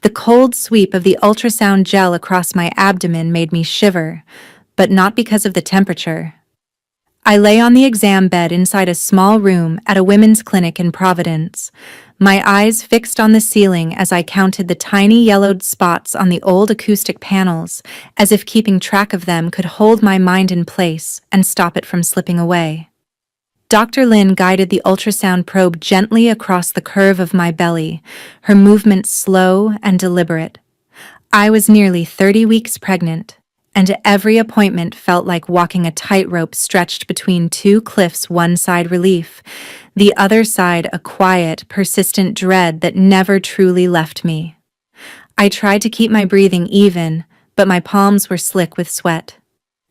The cold sweep of the ultrasound gel across my abdomen made me shiver, but not because of the temperature. I lay on the exam bed inside a small room at a women's clinic in Providence, my eyes fixed on the ceiling as I counted the tiny yellowed spots on the old acoustic panels, as if keeping track of them could hold my mind in place and stop it from slipping away. Dr. Lin guided the ultrasound probe gently across the curve of my belly, her movements slow and deliberate. I was nearly 30 weeks pregnant, and every appointment felt like walking a tightrope stretched between two cliffs, one side relief, the other side a quiet, persistent dread that never truly left me. I tried to keep my breathing even, but my palms were slick with sweat.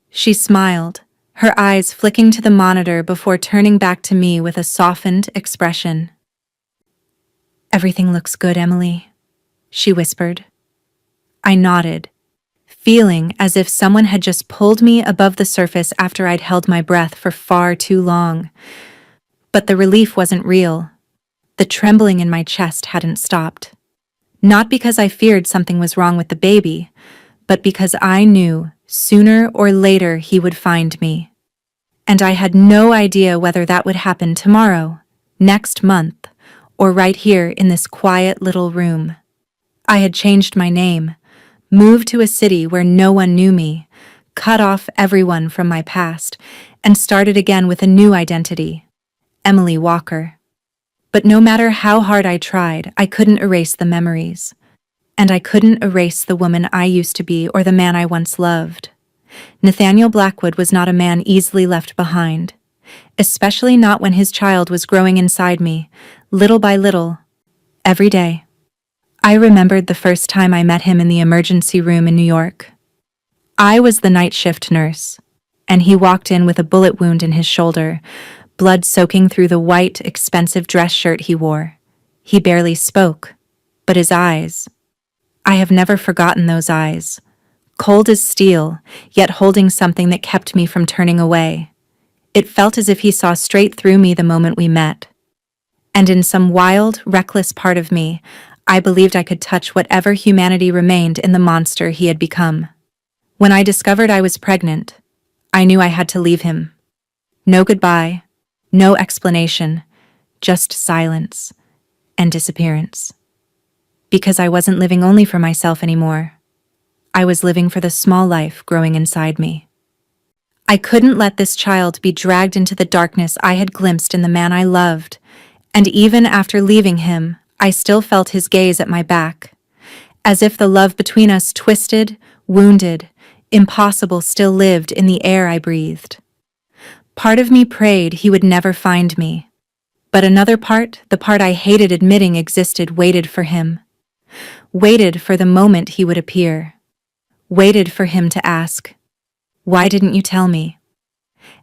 She smiled, her eyes flicking to the monitor before turning back to me with a softened expression. "Everything looks good, Emily," she whispered. I nodded, feeling as if someone had just pulled me above the surface after I'd held my breath for far too long. But the relief wasn't real. The trembling in my chest hadn't stopped. Not because I feared something was wrong with the baby, but because I knew sooner or later he would find me. And I had no idea whether that would happen tomorrow, next month, or right here in this quiet little room. I had changed my name, moved to a city where no one knew me, cut off everyone from my past, and started again with a new identity, Emily Walker. But no matter how hard I tried, I couldn't erase the memories. And I couldn't erase the woman I used to be or the man I once loved. Nathaniel Blackwood was not a man easily left behind, especially not when his child was growing inside me, little by little, every day. I remembered the first time I met him in the emergency room in New York. I was the night shift nurse, and he walked in with a bullet wound in his shoulder, blood soaking through the white, expensive dress shirt he wore. He barely spoke, but his eyes— I have never forgotten those eyes. Cold as steel, yet holding something that kept me from turning away. It felt as if he saw straight through me the moment we met. And in some wild, reckless part of me, I believed I could touch whatever humanity remained in the monster he had become. When I discovered I was pregnant, I knew I had to leave him. No goodbye, no explanation, just silence and disappearance. Because I wasn't living only for myself anymore. I was living for the small life growing inside me. I couldn't let this child be dragged into the darkness I had glimpsed in the man I loved, and even after leaving him, I still felt his gaze at my back, as if the love between us, twisted, wounded, impossible, still lived in the air I breathed. Part of me prayed he would never find me, but another part, the part I hated admitting existed, waited for him. Waited for the moment he would appear. Waited for him to ask, "Why didn't you tell me?"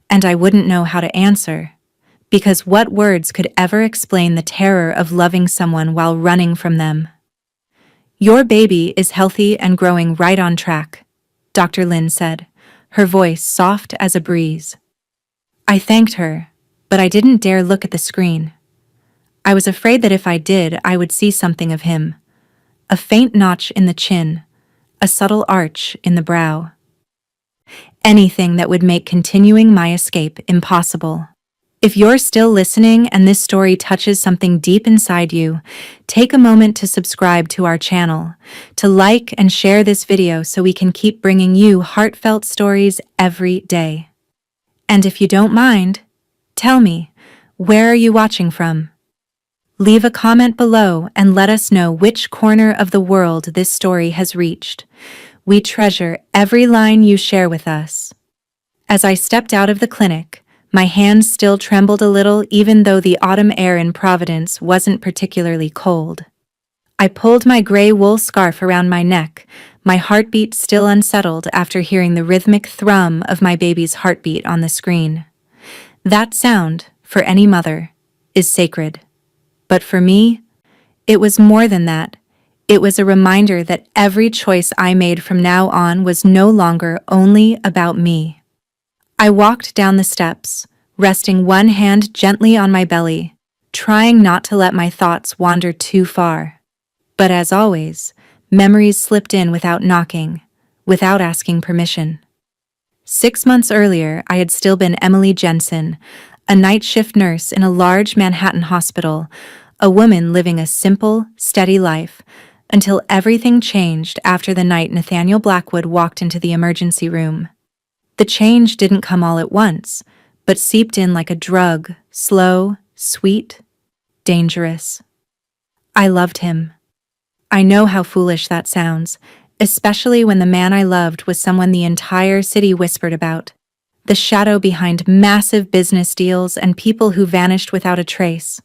And I wouldn't know how to answer, because what words could ever explain the terror of loving someone while running from them? "Your baby is healthy and growing right on track," Dr. Lin said, her voice soft as a breeze. I thanked her, but I didn't dare look at the screen. I was afraid that if I did, I would see something of him. A faint notch in the chin, a subtle arch in the brow. Anything that would make continuing my escape impossible. If you're still listening and this story touches something deep inside you, take a moment to subscribe to our channel, to like and share this video so we can keep bringing you heartfelt stories every day. And if you don't mind, tell me, where are you watching from? Leave a comment below and let us know which corner of the world this story has reached. We treasure every line you share with us. As I stepped out of the clinic, my hands still trembled a little even though the autumn air in Providence wasn't particularly cold. I pulled my gray wool scarf around my neck, my heartbeat still unsettled after hearing the rhythmic thrum of my baby's heartbeat on the screen. That sound, for any mother, is sacred. But for me, it was more than that. It was a reminder that every choice I made from now on was no longer only about me. I walked down the steps, resting one hand gently on my belly, trying not to let my thoughts wander too far. But as always, Memories slipped in without knocking, without asking permission. 6 months earlier, I had still been Emily Jensen, a night shift nurse in a large Manhattan hospital, a woman living a simple, steady life, until everything changed after the night Nathaniel Blackwood walked into the emergency room. The change didn't come all at once, but seeped in like a drug, slow, sweet, dangerous. I loved him. I know how foolish that sounds, especially when the man I loved was someone the entire city whispered about. The shadow behind massive business deals and people who vanished without a trace.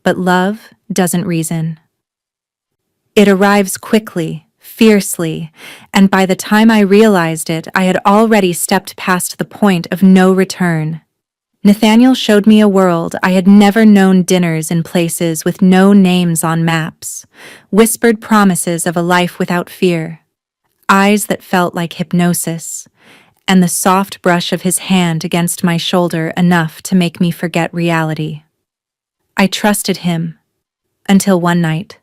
But love doesn't reason. It arrives quickly, fiercely, and by the time I realized it, I had already stepped past the point of no return. Nathaniel showed me a world I had never known, dinners in places with no names on maps, whispered promises of a life without fear, eyes that felt like hypnosis, and the soft brush of his hand against my shoulder enough to make me forget reality. I trusted him, until one night.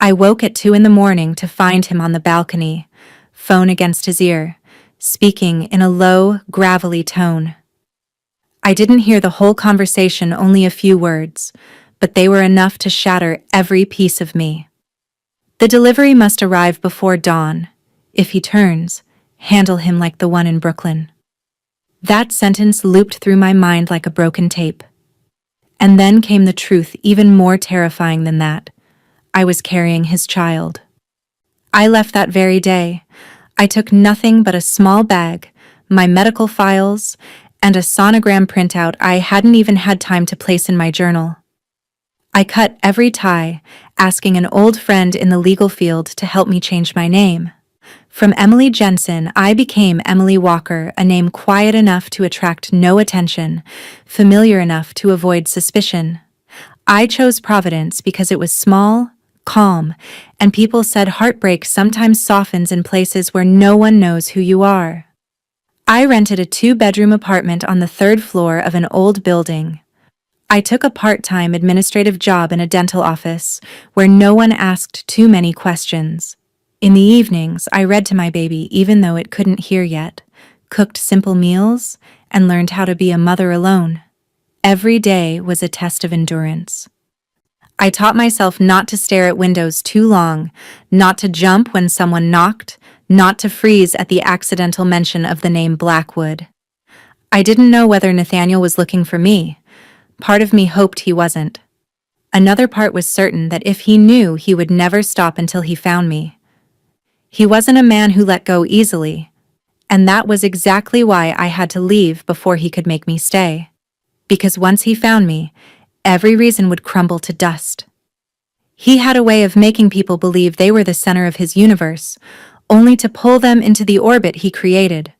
I woke at 2 a.m. to find him on the balcony, phone against his ear, speaking in a low, gravelly tone. I didn't hear the whole conversation, only a few words, but they were enough to shatter every piece of me. The delivery must arrive before dawn. If he turns, handle him like the one in Brooklyn. That sentence looped through my mind like a broken tape. And then came the truth, even more terrifying than that. I was carrying his child. I left that very day. I took nothing but a small bag, my medical files, and a sonogram printout I hadn't even had time to place in my journal. I cut every tie, asking an old friend in the legal field to help me change my name. From Emily Jensen, I became Emily Walker, a name quiet enough to attract no attention, familiar enough to avoid suspicion. I chose Providence because it was small, calm, and people said heartbreak sometimes softens in places where no one knows who you are. I rented a 2-bedroom apartment on the 3rd floor of an old building. I took a part-time administrative job in a dental office where no one asked too many questions. In the evenings, I read to my baby even though it couldn't hear yet, cooked simple meals, and learned how to be a mother alone. Every day was a test of endurance. I taught myself not to stare at windows too long, not to jump when someone knocked, not to freeze at the accidental mention of the name Blackwood. I didn't know whether Nathaniel was looking for me. Part of me hoped he wasn't. Another part was certain that if he knew, he would never stop until he found me. He wasn't a man who let go easily, and that was exactly why I had to leave before he could make me stay. Because once he found me, every reason would crumble to dust. He had a way of making people believe they were the center of his universe, only to pull them into the orbit he created.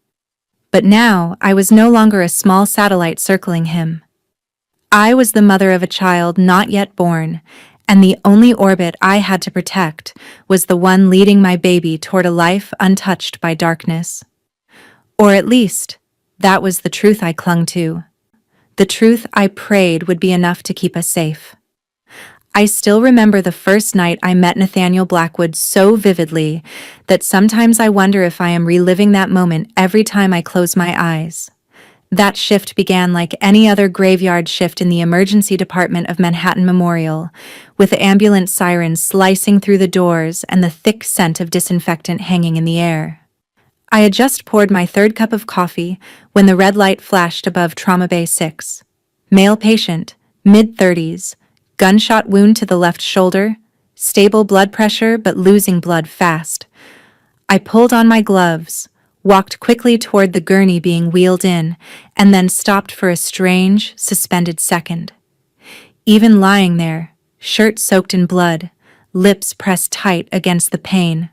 But now, I was no longer a small satellite circling him. I was the mother of a child not yet born, and the only orbit I had to protect was the one leading my baby toward a life untouched by darkness. Or at least, that was the truth I clung to. The truth I prayed would be enough to keep us safe. I still remember the first night I met Nathaniel Blackwood so vividly that sometimes I wonder if I am reliving that moment every time I close my eyes. That shift began like any other graveyard shift in the emergency department of Manhattan Memorial, with the ambulance sirens slicing through the doors and the thick scent of disinfectant hanging in the air. I had just poured my 3rd cup of coffee when the red light flashed above Trauma Bay 6. Male patient, mid-30s, gunshot wound to the left shoulder, stable blood pressure but losing blood fast. I pulled on my gloves, walked quickly toward the gurney being wheeled in, and then stopped for a strange, suspended second. Even lying there, shirt soaked in blood, lips pressed tight against the pain.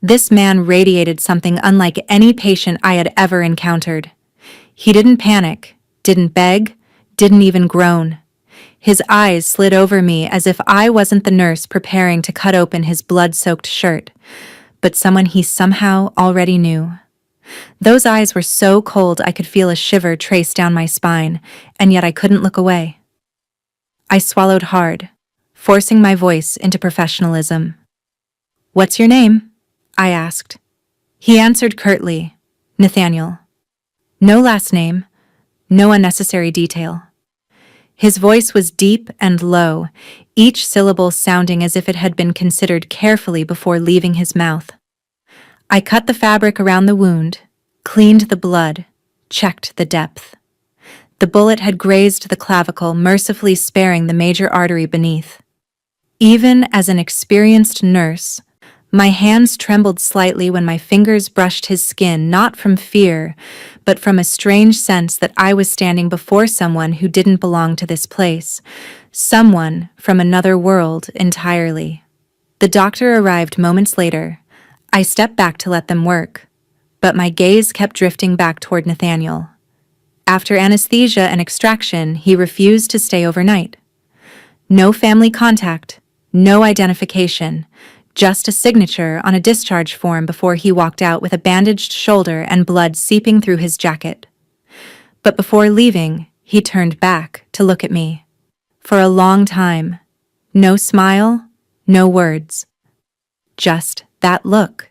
This man radiated something unlike any patient I had ever encountered. He didn't panic, didn't beg, didn't even groan. His eyes slid over me as if I wasn't the nurse preparing to cut open his blood-soaked shirt, but someone he somehow already knew. Those eyes were so cold I could feel a shiver trace down my spine, and yet I couldn't look away. I swallowed hard, forcing my voice into professionalism. "What's your name?" I asked. He answered curtly, "Nathaniel." No last name, no unnecessary detail. His voice was deep and low, each syllable sounding as if it had been considered carefully before leaving his mouth. I cut the fabric around the wound, cleaned the blood, checked the depth. The bullet had grazed the clavicle, mercifully sparing the major artery beneath. Even as an experienced nurse, my hands trembled slightly when my fingers brushed his skin, not from fear, but from a strange sense that I was standing before someone who didn't belong to this place, someone from another world entirely. The doctor arrived moments later. I stepped back to let them work, but my gaze kept drifting back toward Nathaniel. After anesthesia and extraction, he refused to stay overnight. No family contact, no identification, just a signature on a discharge form before he walked out with a bandaged shoulder and blood seeping through his jacket. But before leaving, he turned back to look at me. For a long time, no smile, no words. Just that look.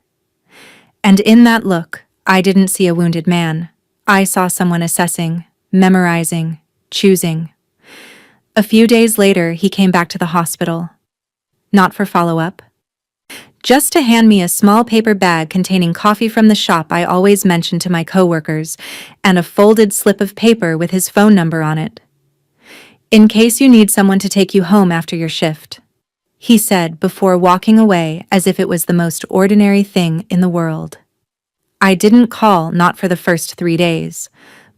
And in that look, I didn't see a wounded man. I saw someone assessing, memorizing, choosing. A few days later, he came back to the hospital. Not for follow-up. Just to hand me a small paper bag containing coffee from the shop I always mentioned to my coworkers, and a folded slip of paper with his phone number on it. "In case you need someone to take you home after your shift," he said before walking away as if it was the most ordinary thing in the world. I didn't call, not for the first 3 days,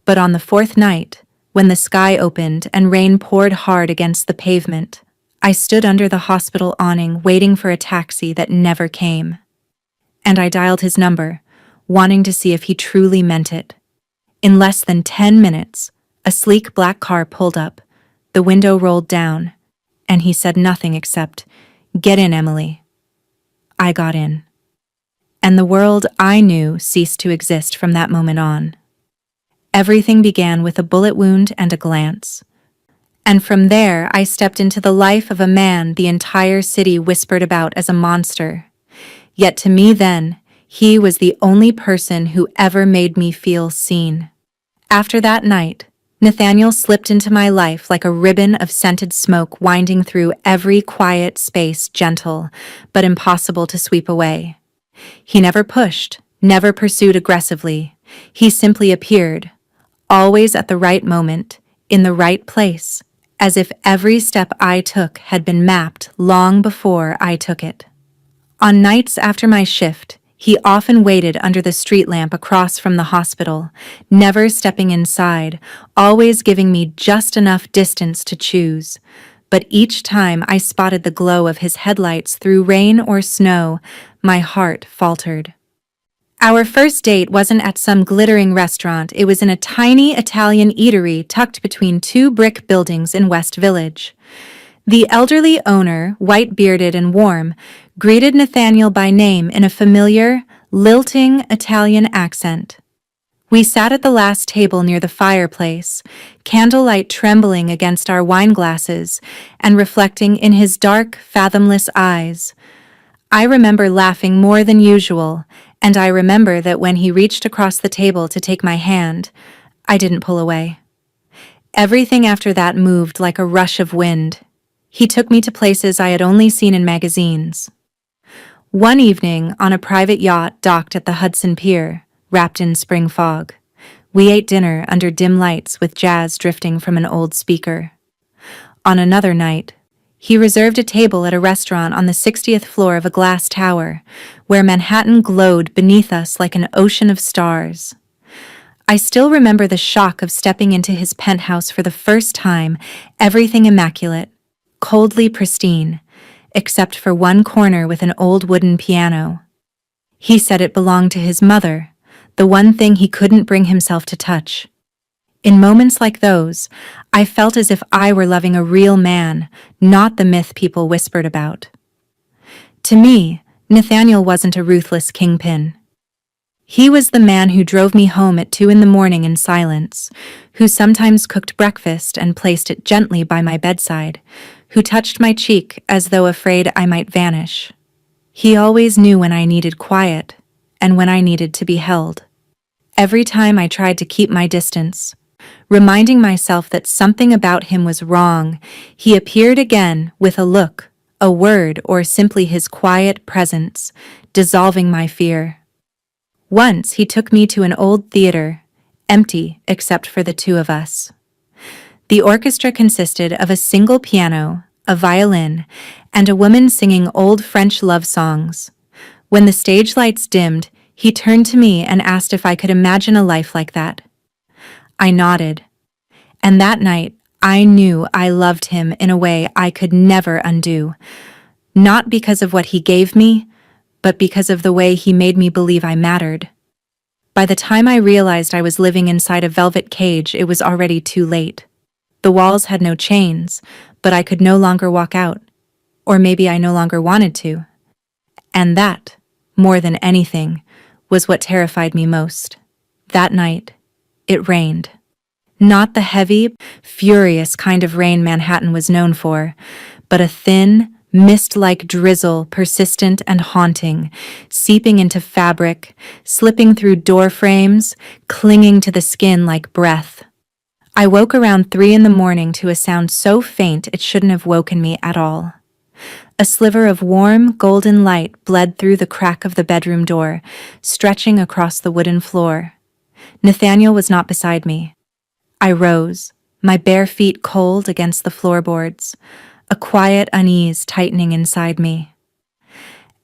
but on the 4th night, when the sky opened and rain poured hard against the pavement, I stood under the hospital awning waiting for a taxi that never came. And I dialed his number, wanting to see if he truly meant it. In less than 10 minutes, a sleek black car pulled up, the window rolled down, and he said nothing except, "Get in, Emily." I got in. And the world I knew ceased to exist from that moment on. Everything began with a bullet wound and a glance. And from there, I stepped into the life of a man the entire city whispered about as a monster. Yet to me then, he was the only person who ever made me feel seen. After that night, Nathaniel slipped into my life like a ribbon of scented smoke winding through every quiet space, gentle, but impossible to sweep away. He never pushed, never pursued aggressively. He simply appeared, always at the right moment, in the right place, as if every step I took had been mapped long before I took it. On nights after my shift, he often waited under the street lamp across from the hospital, never stepping inside, always giving me just enough distance to choose. But each time I spotted the glow of his headlights through rain or snow, my heart faltered. Our first date wasn't at some glittering restaurant, it was in a tiny Italian eatery tucked between 2 brick buildings in West Village. The elderly owner, white-bearded and warm, greeted Nathaniel by name in a familiar, lilting Italian accent. We sat at the last table near the fireplace, candlelight trembling against our wine glasses and reflecting in his dark, fathomless eyes. I remember laughing more than usual, and I remember that when he reached across the table to take my hand, I didn't pull away. Everything after that moved like a rush of wind. He took me to places I had only seen in magazines. One evening, on a private yacht docked at the Hudson Pier, wrapped in spring fog, we ate dinner under dim lights with jazz drifting from an old speaker. On another night, he reserved a table at a restaurant on the 60th floor of a glass tower, where Manhattan glowed beneath us like an ocean of stars. I still remember the shock of stepping into his penthouse for the first time, everything immaculate, coldly pristine, except for one corner with an old wooden piano. He said it belonged to his mother, the one thing he couldn't bring himself to touch. In moments like those, I felt as if I were loving a real man, not the myth people whispered about. To me, Nathaniel wasn't a ruthless kingpin. He was the man who drove me home at 2 a.m. in silence, who sometimes cooked breakfast and placed it gently by my bedside, who touched my cheek as though afraid I might vanish. He always knew when I needed quiet and when I needed to be held. Every time I tried to keep my distance, reminding myself that something about him was wrong, he appeared again with a look, a word, or simply his quiet presence, dissolving my fear. Once he took me to an old theater, empty except for the two of us. The orchestra consisted of a single piano, a violin, and a woman singing old French love songs. When the stage lights dimmed, he turned to me and asked if I could imagine a life like that. I nodded. And that night, I knew I loved him in a way I could never undo. Not because of what he gave me, but because of the way he made me believe I mattered. By the time I realized I was living inside a velvet cage, it was already too late. The walls had no chains, but I could no longer walk out. Or maybe I no longer wanted to. And that, more than anything, was what terrified me most. That night, it rained. Not the heavy, furious kind of rain Manhattan was known for, but a thin, mist-like drizzle, persistent and haunting, seeping into fabric, slipping through door frames, clinging to the skin like breath. I woke around 3 a.m. to a sound so faint it shouldn't have woken me at all. A sliver of warm, golden light bled through the crack of the bedroom door, stretching across the wooden floor. Nathaniel was not beside me. I rose, my bare feet cold against the floorboards, a quiet unease tightening inside me.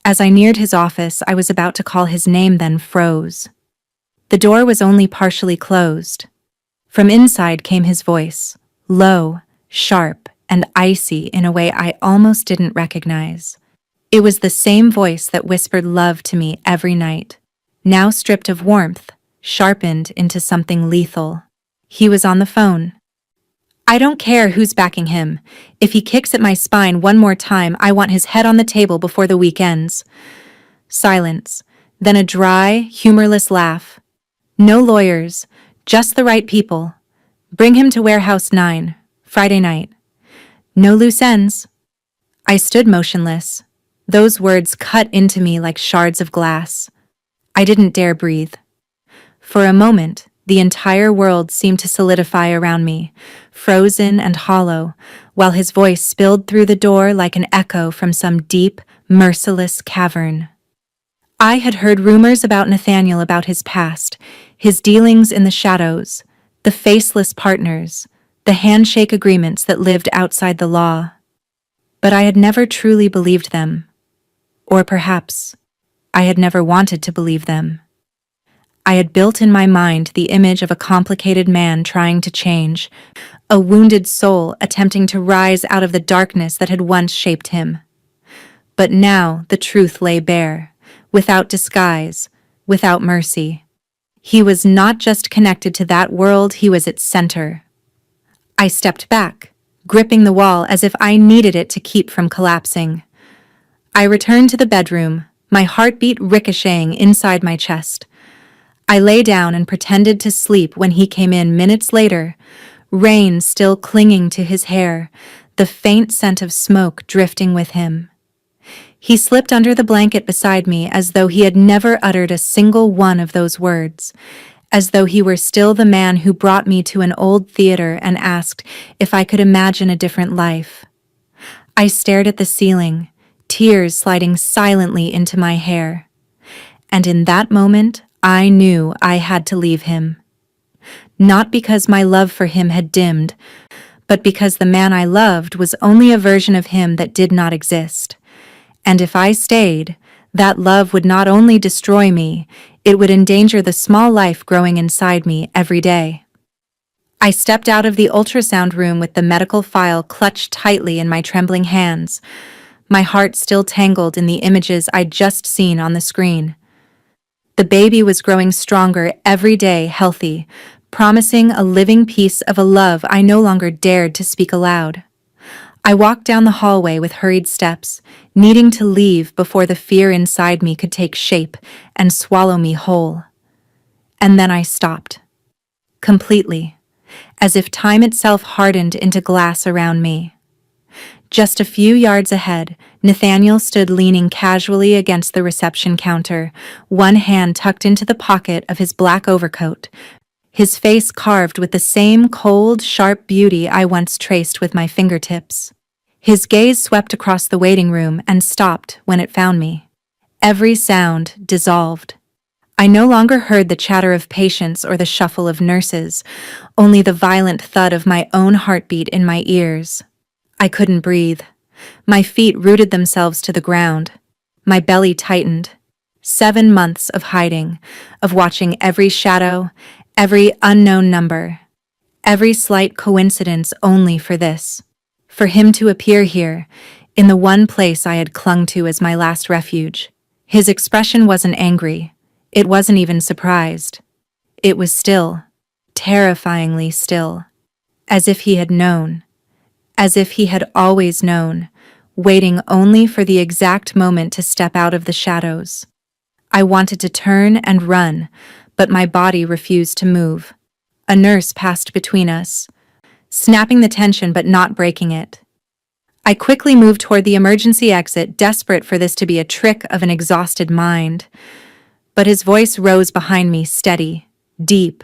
As I neared his office, I was about to call his name, then froze. The door was only partially closed. From inside came his voice, low, sharp, and icy in a way I almost didn't recognize. It was the same voice that whispered love to me every night, now stripped of warmth, sharpened into something lethal. He was on the phone. I don't care who's backing him. If he kicks at my spine one more time, I want his head on the table before the week ends. Silence, then a dry, humorless laugh. No lawyers, just the right people. Bring him to Warehouse 9, Friday night. No loose ends. I stood motionless. Those words cut into me like shards of glass. I didn't dare breathe. For a moment, the entire world seemed to solidify around me, frozen and hollow, while his voice spilled through the door like an echo from some deep, merciless cavern. I had heard rumors about Nathaniel, about his past, his dealings in the shadows, the faceless partners, the handshake agreements that lived outside the law. But I had never truly believed them. Or perhaps, I had never wanted to believe them. I had built in my mind the image of a complicated man trying to change, a wounded soul attempting to rise out of the darkness that had once shaped him. But now the truth lay bare, without disguise, without mercy. He was not just connected to that world, he was its center. I stepped back, gripping the wall as if I needed it to keep from collapsing. I returned to the bedroom, my heartbeat ricocheting inside my chest. I lay down and pretended to sleep when he came in minutes later, rain still clinging to his hair, the faint scent of smoke drifting with him. He slipped under the blanket beside me as though he had never uttered a single one of those words, as though he were still the man who brought me to an old theater and asked if I could imagine a different life. I stared at the ceiling, tears sliding silently into my hair. And in that moment, I knew I had to leave him. Not because my love for him had dimmed, but because the man I loved was only a version of him that did not exist. And if I stayed, that love would not only destroy me, it would endanger the small life growing inside me every day. I stepped out of the ultrasound room with the medical file clutched tightly in my trembling hands, my heart still tangled in the images I'd just seen on the screen. The baby was growing stronger every day, healthy, promising a living piece of a love I no longer dared to speak aloud. I walked down the hallway with hurried steps, needing to leave before the fear inside me could take shape and swallow me whole. And then I stopped. Completely, as if time itself hardened into glass around me. Just a few yards ahead, Nathaniel stood leaning casually against the reception counter, one hand tucked into the pocket of his black overcoat, his face carved with the same cold, sharp beauty I once traced with my fingertips. His gaze swept across the waiting room and stopped when it found me. Every sound dissolved. I no longer heard the chatter of patients or the shuffle of nurses, only the violent thud of my own heartbeat in my ears. I couldn't breathe. My feet rooted themselves to the ground. My belly tightened. 7 months of hiding, of watching every shadow, every unknown number, every slight coincidence only for this. For him to appear here, in the one place I had clung to as my last refuge. His expression wasn't angry. It wasn't even surprised. It was still, terrifyingly still, as if he had known. As if he had always known, waiting only for the exact moment to step out of the shadows. I wanted to turn and run, but my body refused to move. A nurse passed between us, snapping the tension but not breaking it. I quickly moved toward the emergency exit, desperate for this to be a trick of an exhausted mind. But his voice rose behind me, steady, deep,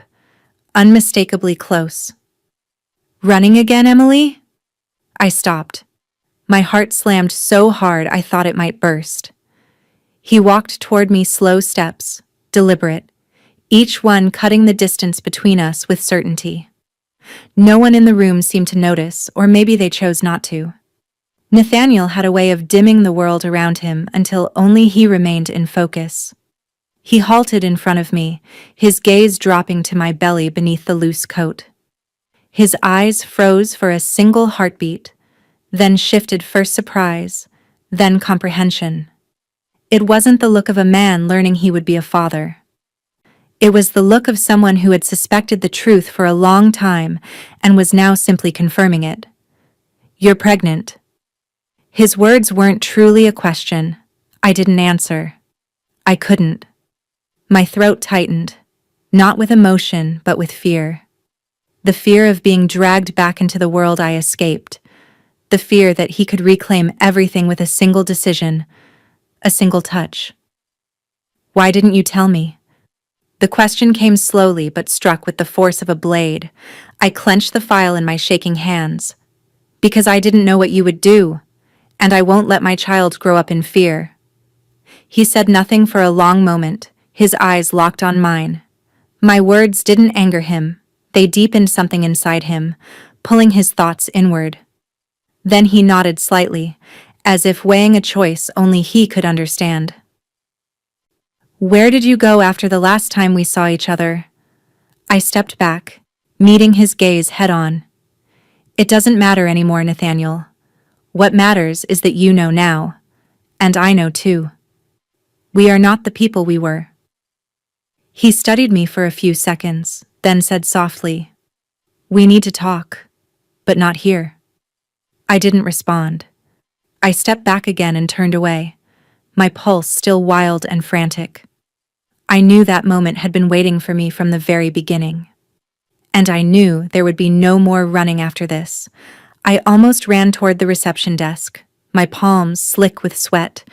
unmistakably close. "Running again, Emily?" I stopped. My heart slammed so hard I thought it might burst. He walked toward me, slow steps, deliberate, each one cutting the distance between us with certainty. No one in the room seemed to notice, or maybe they chose not to. Nathaniel had a way of dimming the world around him until only he remained in focus. He halted in front of me, his gaze dropping to my belly beneath the loose coat. His eyes froze for a single heartbeat, then shifted first surprise, then comprehension. It wasn't the look of a man learning he would be a father. It was the look of someone who had suspected the truth for a long time and was now simply confirming it. "You're pregnant." His words weren't truly a question. I didn't answer. I couldn't. My throat tightened, not with emotion, but with fear. The fear of being dragged back into the world I escaped. The fear that he could reclaim everything with a single decision, a single touch. "Why didn't you tell me?" The question came slowly but struck with the force of a blade. I clenched the file in my shaking hands. "Because I didn't know what you would do, and I won't let my child grow up in fear." He said nothing for a long moment, his eyes locked on mine. My words didn't anger him. They deepened something inside him, pulling his thoughts inward. Then he nodded slightly, as if weighing a choice only he could understand. "Where did you go after the last time we saw each other?" I stepped back, meeting his gaze head-on. "It doesn't matter anymore, Nathaniel. What matters is that you know now, and I know too. We are not the people we were." He studied me for a few seconds, then said softly, "We need to talk, but not here." I didn't respond. I stepped back again and turned away, my pulse still wild and frantic. I knew that moment had been waiting for me from the very beginning. And I knew there would be no more running after this. I almost ran toward the reception desk, my palms slick with sweat,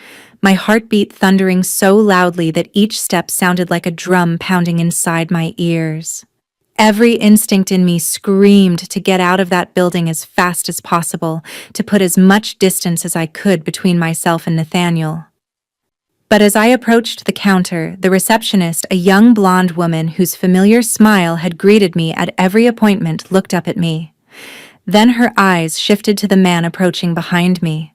my heartbeat thundering so loudly that each step sounded like a drum pounding inside my ears. Every instinct in me screamed to get out of that building as fast as possible, to put as much distance as I could between myself and Nathaniel. But as I approached the counter, the receptionist, a young blonde woman whose familiar smile had greeted me at every appointment, looked up at me. Then her eyes shifted to the man approaching behind me.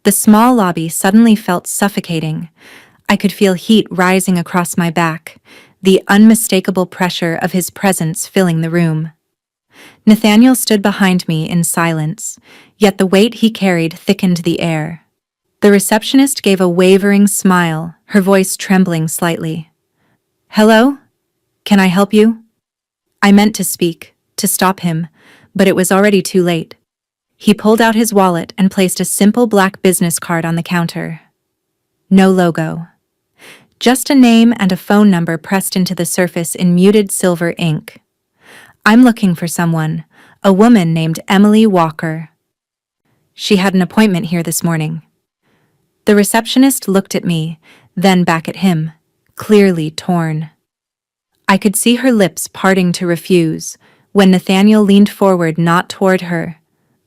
The small lobby suddenly felt suffocating. I could feel heat rising across my back, the unmistakable pressure of his presence filling the room. Nathaniel stood behind me in silence, yet the weight he carried thickened the air. The receptionist gave a wavering smile, her voice trembling slightly. "Hello? Can I help you?" I meant to speak, to stop him, but it was already too late. He pulled out his wallet and placed a simple black business card on the counter. No logo. Just a name and a phone number pressed into the surface in muted silver ink. "I'm looking for someone, a woman named Emily Walker." She had an appointment here this morning. The receptionist looked at me, then back at him, clearly torn. I could see her lips parting to refuse when Nathaniel leaned forward, not toward her,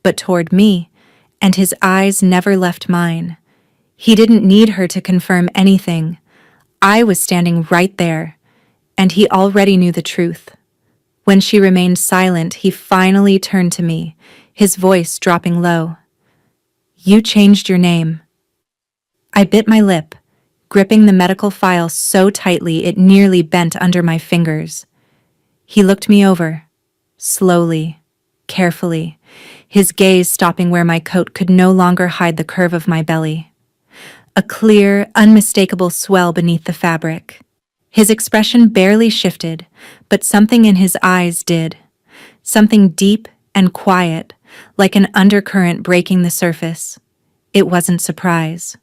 but toward me, and his eyes never left mine. He didn't need her to confirm anything. I was standing right there, and he already knew the truth. When she remained silent, he finally turned to me, his voice dropping low. "You changed your name." I bit my lip, gripping the medical file so tightly it nearly bent under my fingers. He looked me over, slowly, carefully, his gaze stopping where my coat could no longer hide the curve of my belly. A clear, unmistakable swell beneath the fabric. His expression barely shifted, but something in his eyes did. Something deep and quiet, like an undercurrent breaking the surface. It wasn't surprise.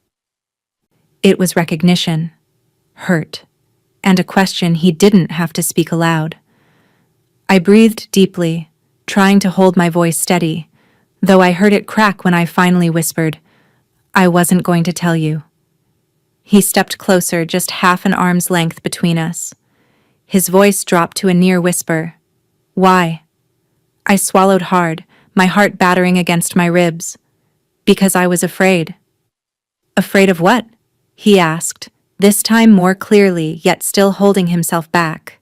It was recognition, hurt, and a question he didn't have to speak aloud. I breathed deeply, trying to hold my voice steady, though I heard it crack when I finally whispered, "I wasn't going to tell you." He stepped closer, just half an arm's length between us. His voice dropped to a near whisper. "Why?" I swallowed hard, my heart battering against my ribs. "Because I was afraid." "Afraid of what?" he asked, this time more clearly, yet still holding himself back.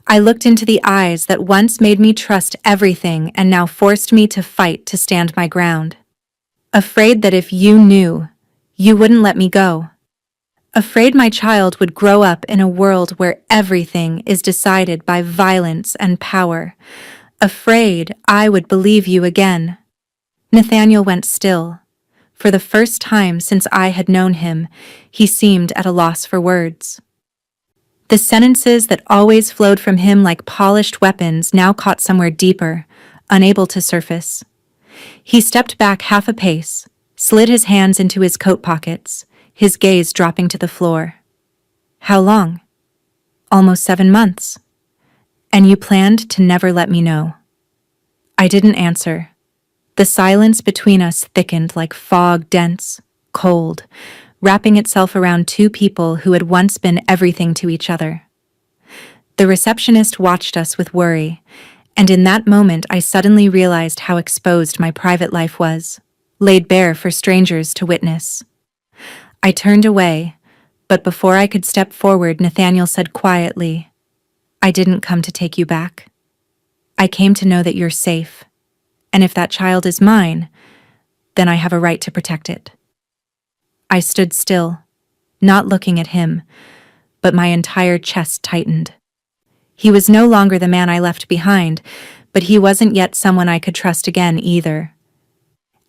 I looked into the eyes that once made me trust everything and now forced me to fight to stand my ground. "Afraid that if you knew, you wouldn't let me go. Afraid my child would grow up in a world where everything is decided by violence and power. Afraid I would believe you again." Nathaniel went still. For the first time since I had known him, he seemed at a loss for words. The sentences that always flowed from him like polished weapons now caught somewhere deeper, unable to surface. He stepped back half a pace, slid his hands into his coat pockets, his gaze dropping to the floor. "How long?" "Almost 7 months. And you planned to never let me know." I didn't answer. The silence between us thickened like fog, dense, cold, wrapping itself around two people who had once been everything to each other. The receptionist watched us with worry, and in that moment I suddenly realized how exposed my private life was, laid bare for strangers to witness. I turned away, but before I could step forward, Nathaniel said quietly, "I didn't come to take you back. I came to know that you're safe. And if that child is mine, then I have a right to protect it." I stood still, not looking at him, but my entire chest tightened. He was no longer the man I left behind, but he wasn't yet someone I could trust again either.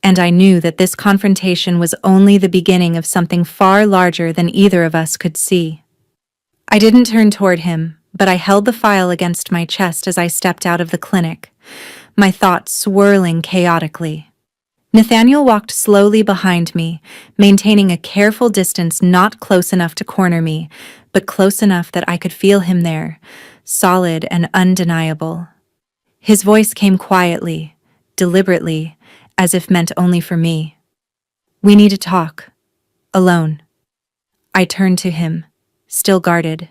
And I knew that this confrontation was only the beginning of something far larger than either of us could see. I didn't turn toward him, but I held the file against my chest as I stepped out of the clinic, my thoughts swirling chaotically. Nathaniel walked slowly behind me, maintaining a careful distance, not close enough to corner me, but close enough that I could feel him there, solid and undeniable. His voice came quietly, deliberately, as if meant only for me. "We need to talk. Alone." I turned to him, still guarded.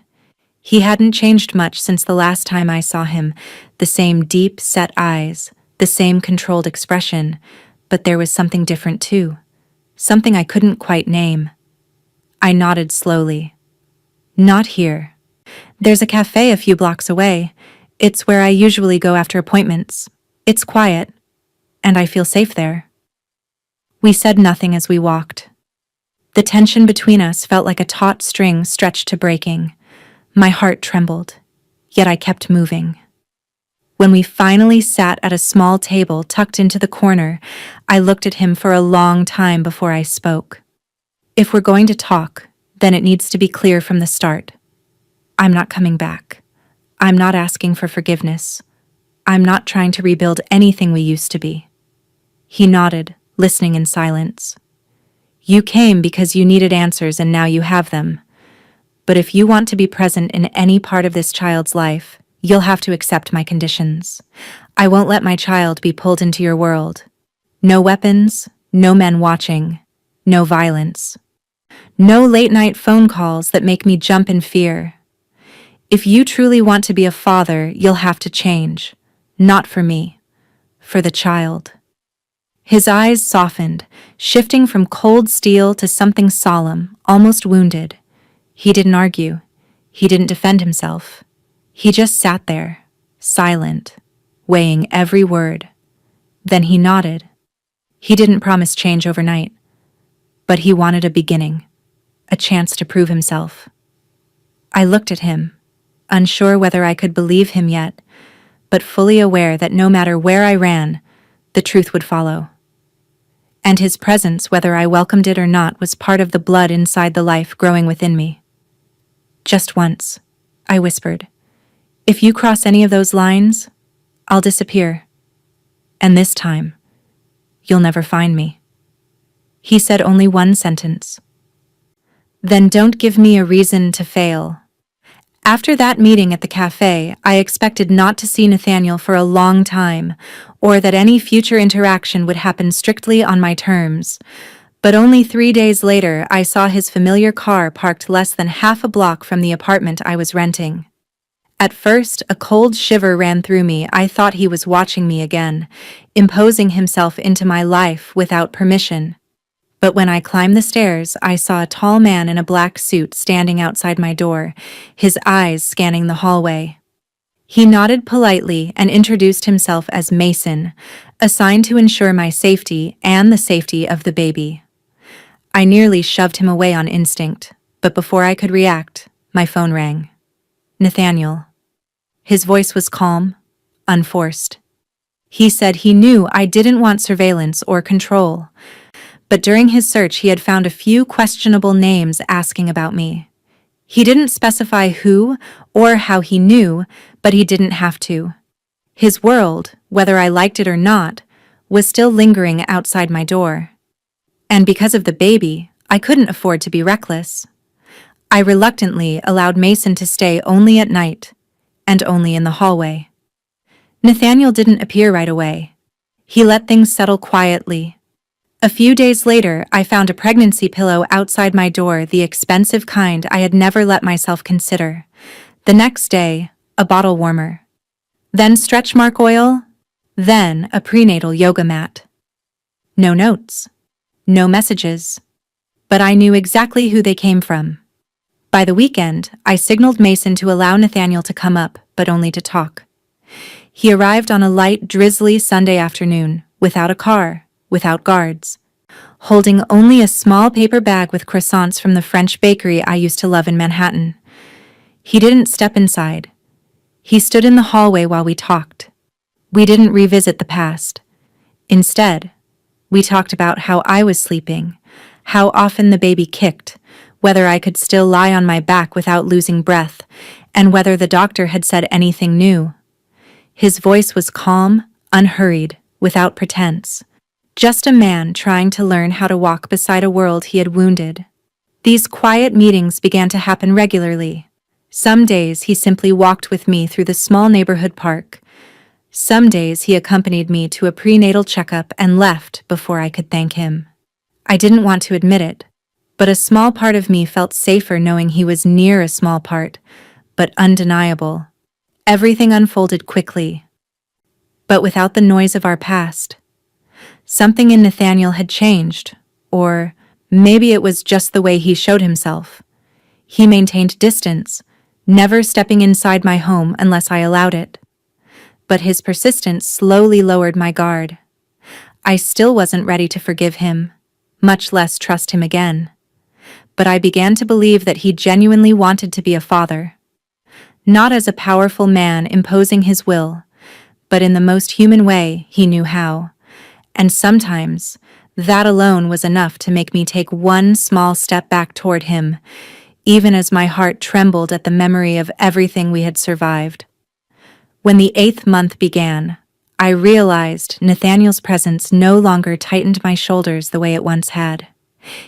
He hadn't changed much since the last time I saw him, the same deep, set eyes, the same controlled expression, but there was something different too, something I couldn't quite name. I nodded slowly. "Not here. There's a cafe a few blocks away. It's where I usually go after appointments. It's quiet, and I feel safe there." We said nothing as we walked. The tension between us felt like a taut string stretched to breaking. My heart trembled, yet I kept moving. When we finally sat at a small table tucked into the corner, I looked at him for a long time before I spoke. "If we're going to talk, then it needs to be clear from the start. I'm not coming back. I'm not asking for forgiveness. I'm not trying to rebuild anything we used to be." He nodded, listening in silence. "You came because you needed answers and now you have them. But if you want to be present in any part of this child's life, you'll have to accept my conditions. I won't let my child be pulled into your world. No weapons, no men watching, no violence. No late-night phone calls that make me jump in fear. If you truly want to be a father, you'll have to change. Not for me. For the child. His eyes softened, shifting from cold steel to something solemn, almost wounded. He didn't argue. He didn't defend himself. He just sat there, silent, weighing every word. Then he nodded. He didn't promise change overnight, but he wanted a beginning, a chance to prove himself. I looked at him, unsure whether I could believe him yet, but fully aware that no matter where I ran, the truth would follow. And his presence, whether I welcomed it or not, was part of the blood inside the life growing within me. Just once, I whispered, if you cross any of those lines, I'll disappear. And this time, you'll never find me. He said only one sentence. Then don't give me a reason to fail. After that meeting at the cafe, I expected not to see Nathaniel for a long time, or that any future interaction would happen strictly on my terms. But only 3 days later, I saw his familiar car parked less than half a block from the apartment I was renting. At first, a cold shiver ran through me. I thought he was watching me again, imposing himself into my life without permission. But when I climbed the stairs, I saw a tall man in a black suit standing outside my door, his eyes scanning the hallway. He nodded politely and introduced himself as Mason, assigned to ensure my safety and the safety of the baby. I nearly shoved him away on instinct, but before I could react, my phone rang. Nathaniel. His voice was calm, unforced. He said he knew I didn't want surveillance or control, but during his search he had found a few questionable names asking about me. He didn't specify who or how he knew, but he didn't have to. His world, whether I liked it or not, was still lingering outside my door. And because of the baby, I couldn't afford to be reckless. I reluctantly allowed Mason to stay only at night, and only in the hallway. Nathaniel didn't appear right away. He let things settle quietly. A few days later, I found a pregnancy pillow outside my door, the expensive kind I had never let myself consider. The next day, a bottle warmer. Then stretch mark oil. Then a prenatal yoga mat. No notes. No messages. But I knew exactly who they came from. By the weekend, I signaled Mason to allow Nathaniel to come up, but only to talk. He arrived on a light, drizzly Sunday afternoon, without a car, without guards, holding only a small paper bag with croissants from the French bakery I used to love in Manhattan. He didn't step inside. He stood in the hallway while we talked. We didn't revisit the past. Instead, we talked about how I was sleeping, how often the baby kicked, whether I could still lie on my back without losing breath, and whether the doctor had said anything new. His voice was calm, unhurried, without pretense. Just a man trying to learn how to walk beside a world he had wounded. These quiet meetings began to happen regularly. Some days he simply walked with me through the small neighborhood park. Some days he accompanied me to a prenatal checkup and left before I could thank him. I didn't want to admit it, but a small part of me felt safer knowing he was near a small part, but undeniable. Everything unfolded quickly, but without the noise of our past. Something in Nathaniel had changed, or maybe it was just the way he showed himself. He maintained distance, never stepping inside my home unless I allowed it. But his persistence slowly lowered my guard. I still wasn't ready to forgive him, much less trust him again. But I began to believe that he genuinely wanted to be a father. Not as a powerful man imposing his will, but in the most human way he knew how. And sometimes, that alone was enough to make me take one small step back toward him, even as my heart trembled at the memory of everything we had survived. When the 8th month began, I realized Nathaniel's presence no longer tightened my shoulders the way it once had.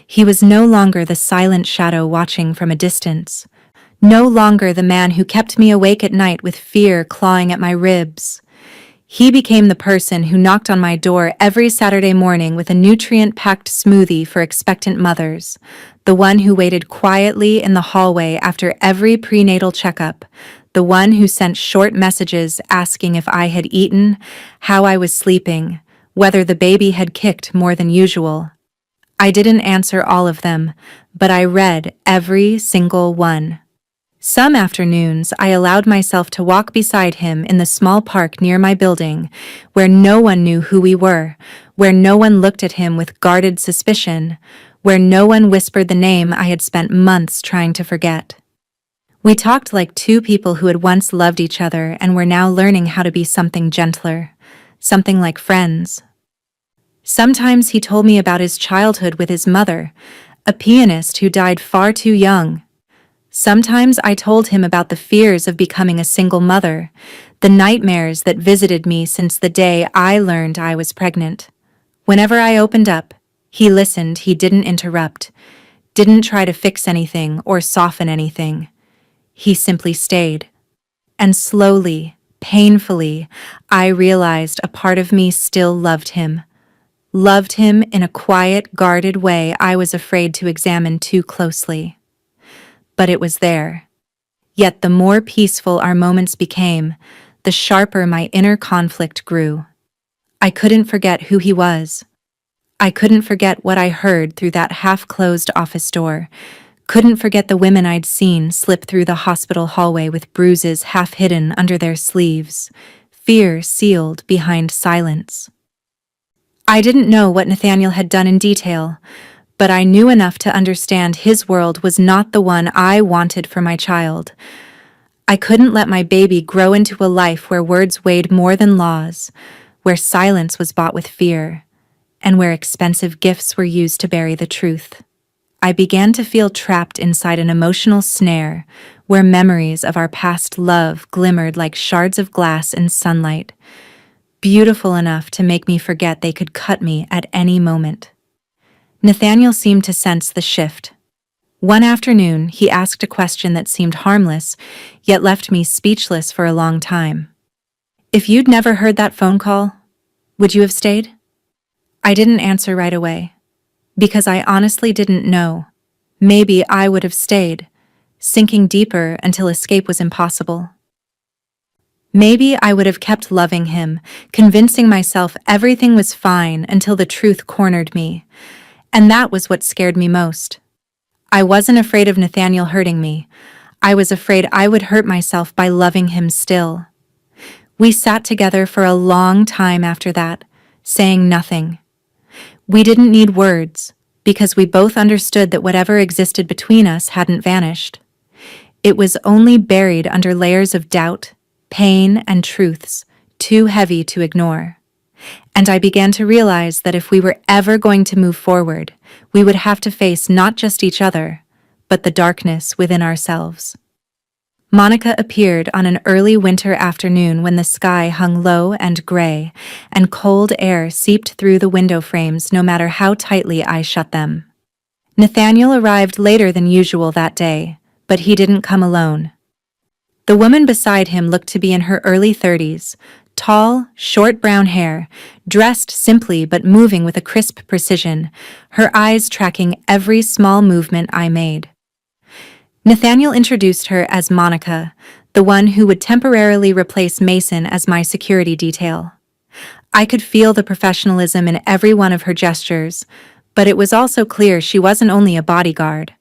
He was no longer the silent shadow watching from a distance, no longer the man who kept me awake at night with fear clawing at my ribs. He became the person who knocked on my door every Saturday morning with a nutrient-packed smoothie for expectant mothers, the one who waited quietly in the hallway after every prenatal checkup, the one who sent short messages asking if I had eaten, how I was sleeping, whether the baby had kicked more than usual. I didn't answer all of them, but I read every single one. Some afternoons, I allowed myself to walk beside him in the small park near my building, where no one knew who we were, where no one looked at him with guarded suspicion, where no one whispered the name I had spent months trying to forget. We talked like two people who had once loved each other and were now learning how to be something gentler, something like friends. Sometimes he told me about his childhood with his mother, a pianist who died far too young. Sometimes I told him about the fears of becoming a single mother, the nightmares that visited me since the day I learned I was pregnant. Whenever I opened up, he listened, he didn't interrupt, didn't try to fix anything or soften anything. He simply stayed. And slowly, painfully, I realized a part of me still loved him. Loved him in a quiet, guarded way I was afraid to examine too closely. But it was there. Yet the more peaceful our moments became, the sharper my inner conflict grew. I couldn't forget who he was. I couldn't forget what I heard through that half-closed office door. Couldn't forget the women I'd seen slip through the hospital hallway with bruises half hidden under their sleeves, fear sealed behind silence. I didn't know what Nathaniel had done in detail, but I knew enough to understand his world was not the one I wanted for my child. I couldn't let my baby grow into a life where words weighed more than laws, where silence was bought with fear, and where expensive gifts were used to bury the truth. I began to feel trapped inside an emotional snare, where memories of our past love glimmered like shards of glass in sunlight, beautiful enough to make me forget they could cut me at any moment. Nathaniel seemed to sense the shift. One afternoon, he asked a question that seemed harmless, yet left me speechless for a long time. If you'd never heard that phone call, would you have stayed? I didn't answer right away, because I honestly didn't know. Maybe I would have stayed, sinking deeper until escape was impossible. Maybe I would have kept loving him, convincing myself everything was fine until the truth cornered me. And that was what scared me most. I wasn't afraid of Nathaniel hurting me. I was afraid I would hurt myself by loving him still. We sat together for a long time after that, saying nothing. We didn't need words, because we both understood that whatever existed between us hadn't vanished. It was only buried under layers of doubt, pain, and truths, too heavy to ignore. And I began to realize that if we were ever going to move forward, we would have to face not just each other, but the darkness within ourselves. Monica appeared on an early winter afternoon when the sky hung low and gray, and cold air seeped through the window frames no matter how tightly I shut them. Nathaniel arrived later than usual that day, but he didn't come alone. The woman beside him looked to be in her early 30s, tall, short brown hair, dressed simply but moving with a crisp precision, her eyes tracking every small movement I made. Nathaniel introduced her as Monica, the one who would temporarily replace Mason as my security detail. I could feel the professionalism in every one of her gestures, but it was also clear she wasn't only a bodyguard.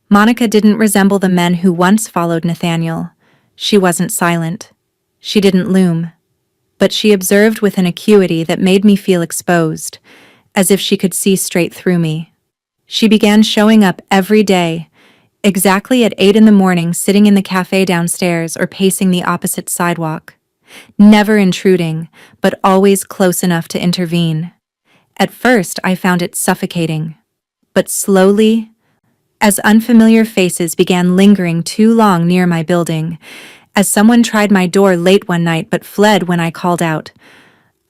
Monica didn't resemble the men who once followed Nathaniel. She wasn't silent. She didn't loom. But she observed with an acuity that made me feel exposed, as if she could see straight through me. She began showing up every day, exactly at 8 in the morning, sitting in the cafe downstairs or pacing the opposite sidewalk. Never intruding, but always close enough to intervene. At first, I found it suffocating. But slowly, as unfamiliar faces began lingering too long near my building, as someone tried my door late one night but fled when I called out,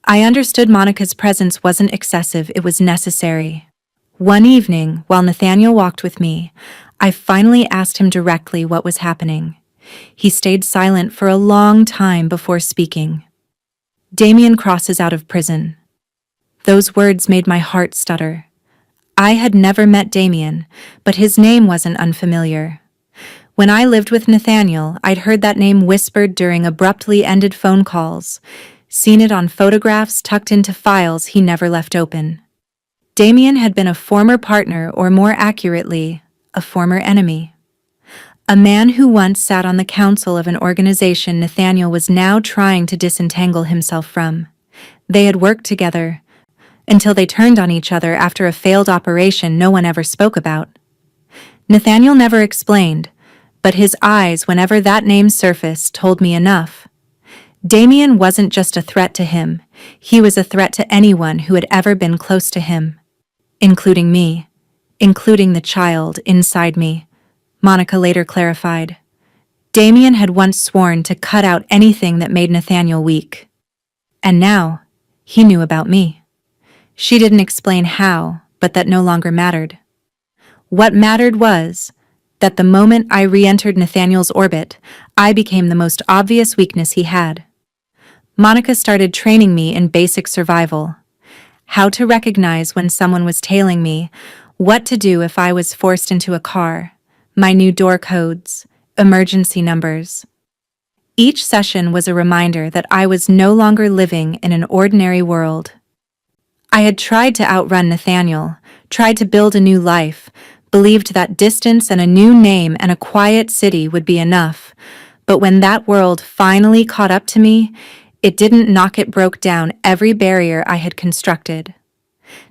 I understood Monica's presence wasn't excessive, it was necessary. One evening, while Nathaniel walked with me, I finally asked him directly what was happening. He stayed silent for a long time before speaking. Damien crosses out of prison. Those words made my heart stutter. I had never met Damien, but his name wasn't unfamiliar. When I lived with Nathaniel, I'd heard that name whispered during abruptly ended phone calls, seen it on photographs tucked into files he never left open. Damien had been a former partner, or more accurately, a former enemy. A man who once sat on the council of an organization Nathaniel was now trying to disentangle himself from. They had worked together, until they turned on each other after a failed operation no one ever spoke about. Nathaniel never explained, but his eyes whenever that name surfaced told me enough. Damien wasn't just a threat to him, he was a threat to anyone who had ever been close to him. Including me. Including the child inside me, Monica later clarified. Damien had once sworn to cut out anything that made Nathaniel weak. And now, he knew about me. She didn't explain how, but that no longer mattered. What mattered was that the moment I re-entered Nathaniel's orbit, I became the most obvious weakness he had. Monica started training me in basic survival. How to recognize when someone was tailing me, what to do if I was forced into a car, my new door codes, emergency numbers. Each session was a reminder that I was no longer living in an ordinary world. I had tried to outrun Nathaniel, tried to build a new life, believed that distance and a new name and a quiet city would be enough, but when that world finally caught up to me, it didn't knock, it broke down every barrier I had constructed.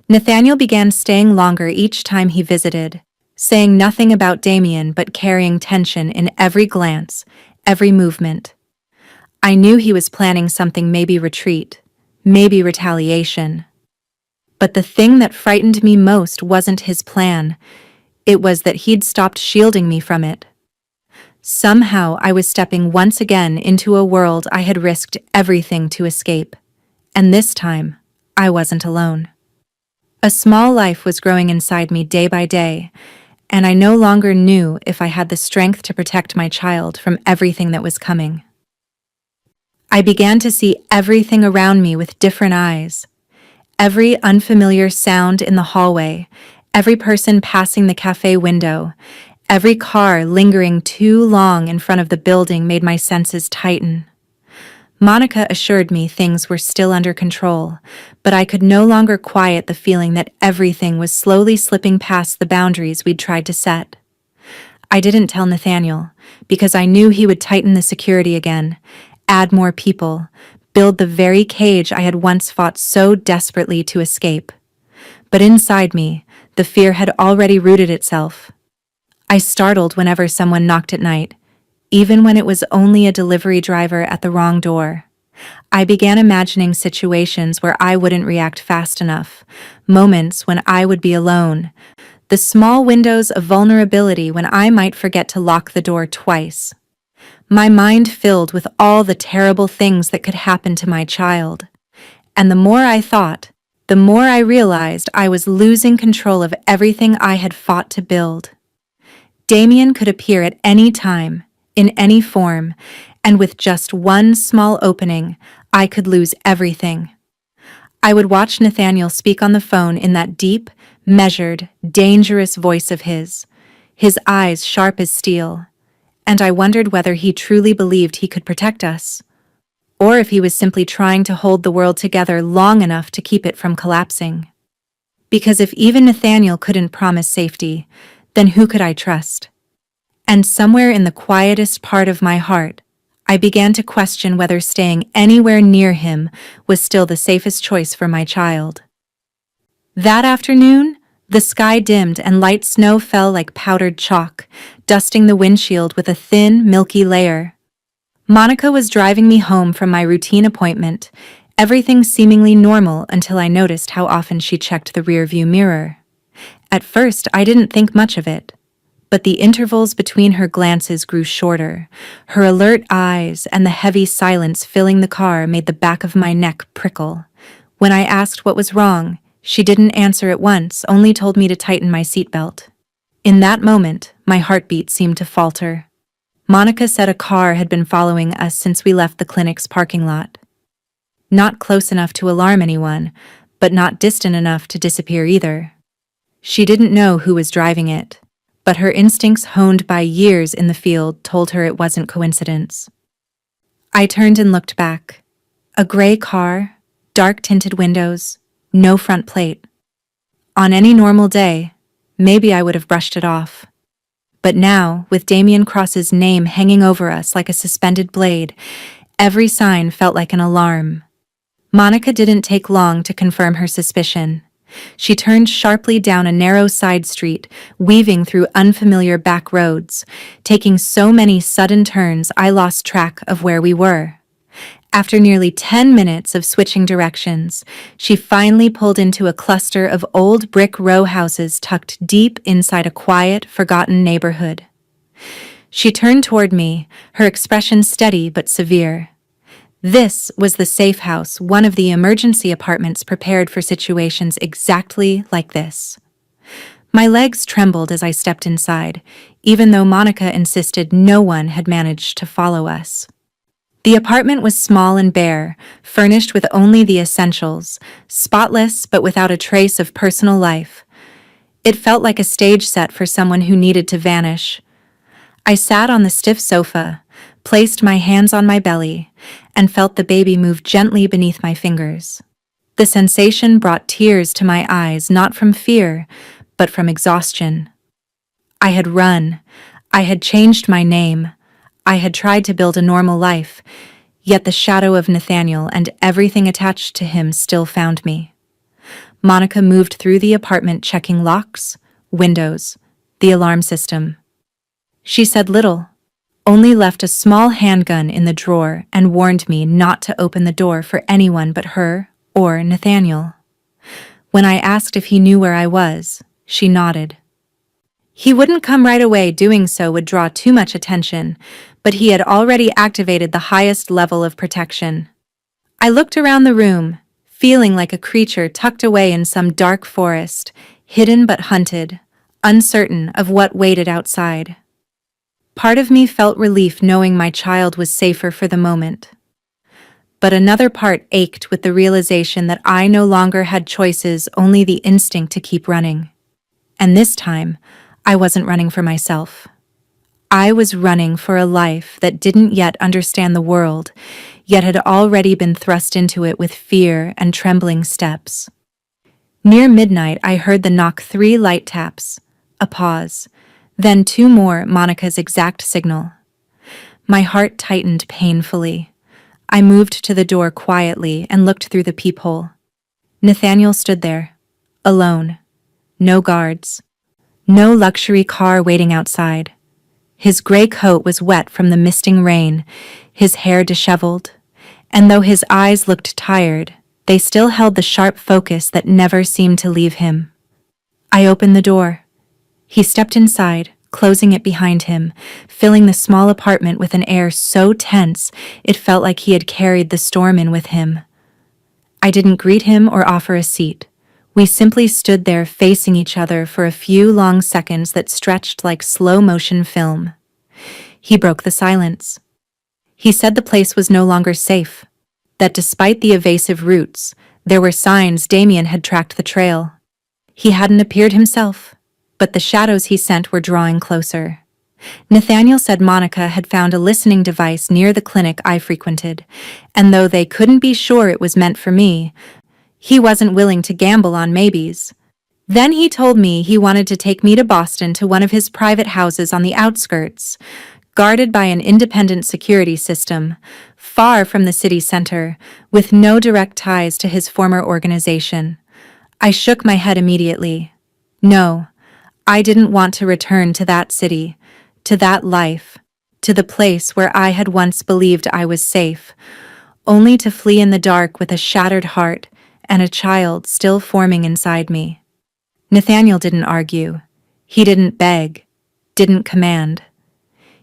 Nathaniel began staying longer each time he visited, saying nothing about Damien but carrying tension in every glance, every movement. I knew he was planning something, maybe retreat, maybe retaliation. But the thing that frightened me most wasn't his plan, it was that he'd stopped shielding me from it. Somehow I was stepping once again into a world I had risked everything to escape, and this time, I wasn't alone. A small life was growing inside me day by day, and I no longer knew if I had the strength to protect my child from everything that was coming. I began to see everything around me with different eyes. Every unfamiliar sound in the hallway, every person passing the cafe window, every car lingering too long in front of the building made my senses tighten. Monica assured me things were still under control, but I could no longer quiet the feeling that everything was slowly slipping past the boundaries we'd tried to set. I didn't tell Nathaniel, because I knew he would tighten the security again, add more people, build the very cage I had once fought so desperately to escape. But inside me, the fear had already rooted itself. I startled whenever someone knocked at night, even when it was only a delivery driver at the wrong door. I began imagining situations where I wouldn't react fast enough, moments when I would be alone, the small windows of vulnerability when I might forget to lock the door twice. My mind filled with all the terrible things that could happen to my child. And the more I thought, the more I realized I was losing control of everything I had fought to build. Damien could appear at any time, in any form, and with just one small opening, I could lose everything. I would watch Nathaniel speak on the phone in that deep, measured, dangerous voice of his eyes sharp as steel, and I wondered whether he truly believed he could protect us, or if he was simply trying to hold the world together long enough to keep it from collapsing. Because if even Nathaniel couldn't promise safety, then who could I trust? And somewhere in the quietest part of my heart, I began to question whether staying anywhere near him was still the safest choice for my child. That afternoon, the sky dimmed and light snow fell like powdered chalk, dusting the windshield with a thin, milky layer. Monica was driving me home from my routine appointment, everything seemingly normal until I noticed how often she checked the rearview mirror. At first, I didn't think much of it, but the intervals between her glances grew shorter. Her alert eyes and the heavy silence filling the car made the back of my neck prickle. When I asked what was wrong, she didn't answer at once, only told me to tighten my seatbelt. In that moment, my heartbeat seemed to falter. Monica said a car had been following us since we left the clinic's parking lot. Not close enough to alarm anyone, but not distant enough to disappear either. She didn't know who was driving it, but her instincts honed by years in the field told her it wasn't coincidence. I turned and looked back. A gray car, dark-tinted windows, no front plate. On any normal day, maybe I would have brushed it off. But now, with Damien Cross's name hanging over us like a suspended blade, every sign felt like an alarm. Monica didn't take long to confirm her suspicion. She turned sharply down a narrow side street, weaving through unfamiliar back roads, taking so many sudden turns I lost track of where we were. After nearly 10 minutes of switching directions, she finally pulled into a cluster of old brick row houses tucked deep inside a quiet, forgotten neighborhood. She turned toward me, her expression steady but severe. This was the safe house, one of the emergency apartments prepared for situations exactly like this. My legs trembled as I stepped inside, even though Monica insisted no one had managed to follow us. The apartment was small and bare, furnished with only the essentials, spotless but without a trace of personal life. It felt like a stage set for someone who needed to vanish. I sat on the stiff sofa, placed my hands on my belly, and felt the baby move gently beneath my fingers. The sensation brought tears to my eyes, not from fear, but from exhaustion. I had run. I had changed my name. I had tried to build a normal life, yet the shadow of Nathaniel and everything attached to him still found me. Monica moved through the apartment checking locks, windows, the alarm system. She said little, only left a small handgun in the drawer and warned me not to open the door for anyone but her or Nathaniel. When I asked if he knew where I was, she nodded. He wouldn't come right away, doing so would draw too much attention, but he had already activated the highest level of protection. I looked around the room, feeling like a creature tucked away in some dark forest, hidden but hunted, uncertain of what waited outside. Part of me felt relief knowing my child was safer for the moment. But another part ached with the realization that I no longer had choices, only the instinct to keep running. And this time, I wasn't running for myself. I was running for a life that didn't yet understand the world, yet had already been thrust into it with fear and trembling steps. Near midnight, I heard the knock, 3 light taps, a pause, then 2 more, Monica's exact signal. My heart tightened painfully. I moved to the door quietly and looked through the peephole. Nathaniel stood there, alone. No guards. No luxury car waiting outside. His gray coat was wet from the misting rain, his hair disheveled, and though his eyes looked tired, they still held the sharp focus that never seemed to leave him. I opened the door. He stepped inside, closing it behind him, filling the small apartment with an air so tense it felt like he had carried the storm in with him. I didn't greet him or offer a seat. We simply stood there facing each other for a few long seconds that stretched like slow-motion film. He broke the silence. He said the place was no longer safe, that despite the evasive routes, there were signs Damien had tracked the trail. He hadn't appeared himself, but the shadows he sent were drawing closer. Nathaniel said Monica had found a listening device near the clinic I frequented, and though they couldn't be sure it was meant for me, he wasn't willing to gamble on maybes. Then he told me he wanted to take me to Boston to one of his private houses on the outskirts, guarded by an independent security system, far from the city center, with no direct ties to his former organization. I shook my head immediately. No, I didn't want to return to that city, to that life, to the place where I had once believed I was safe, only to flee in the dark with a shattered heart and a child still forming inside me. Nathaniel didn't argue. He didn't beg, didn't command.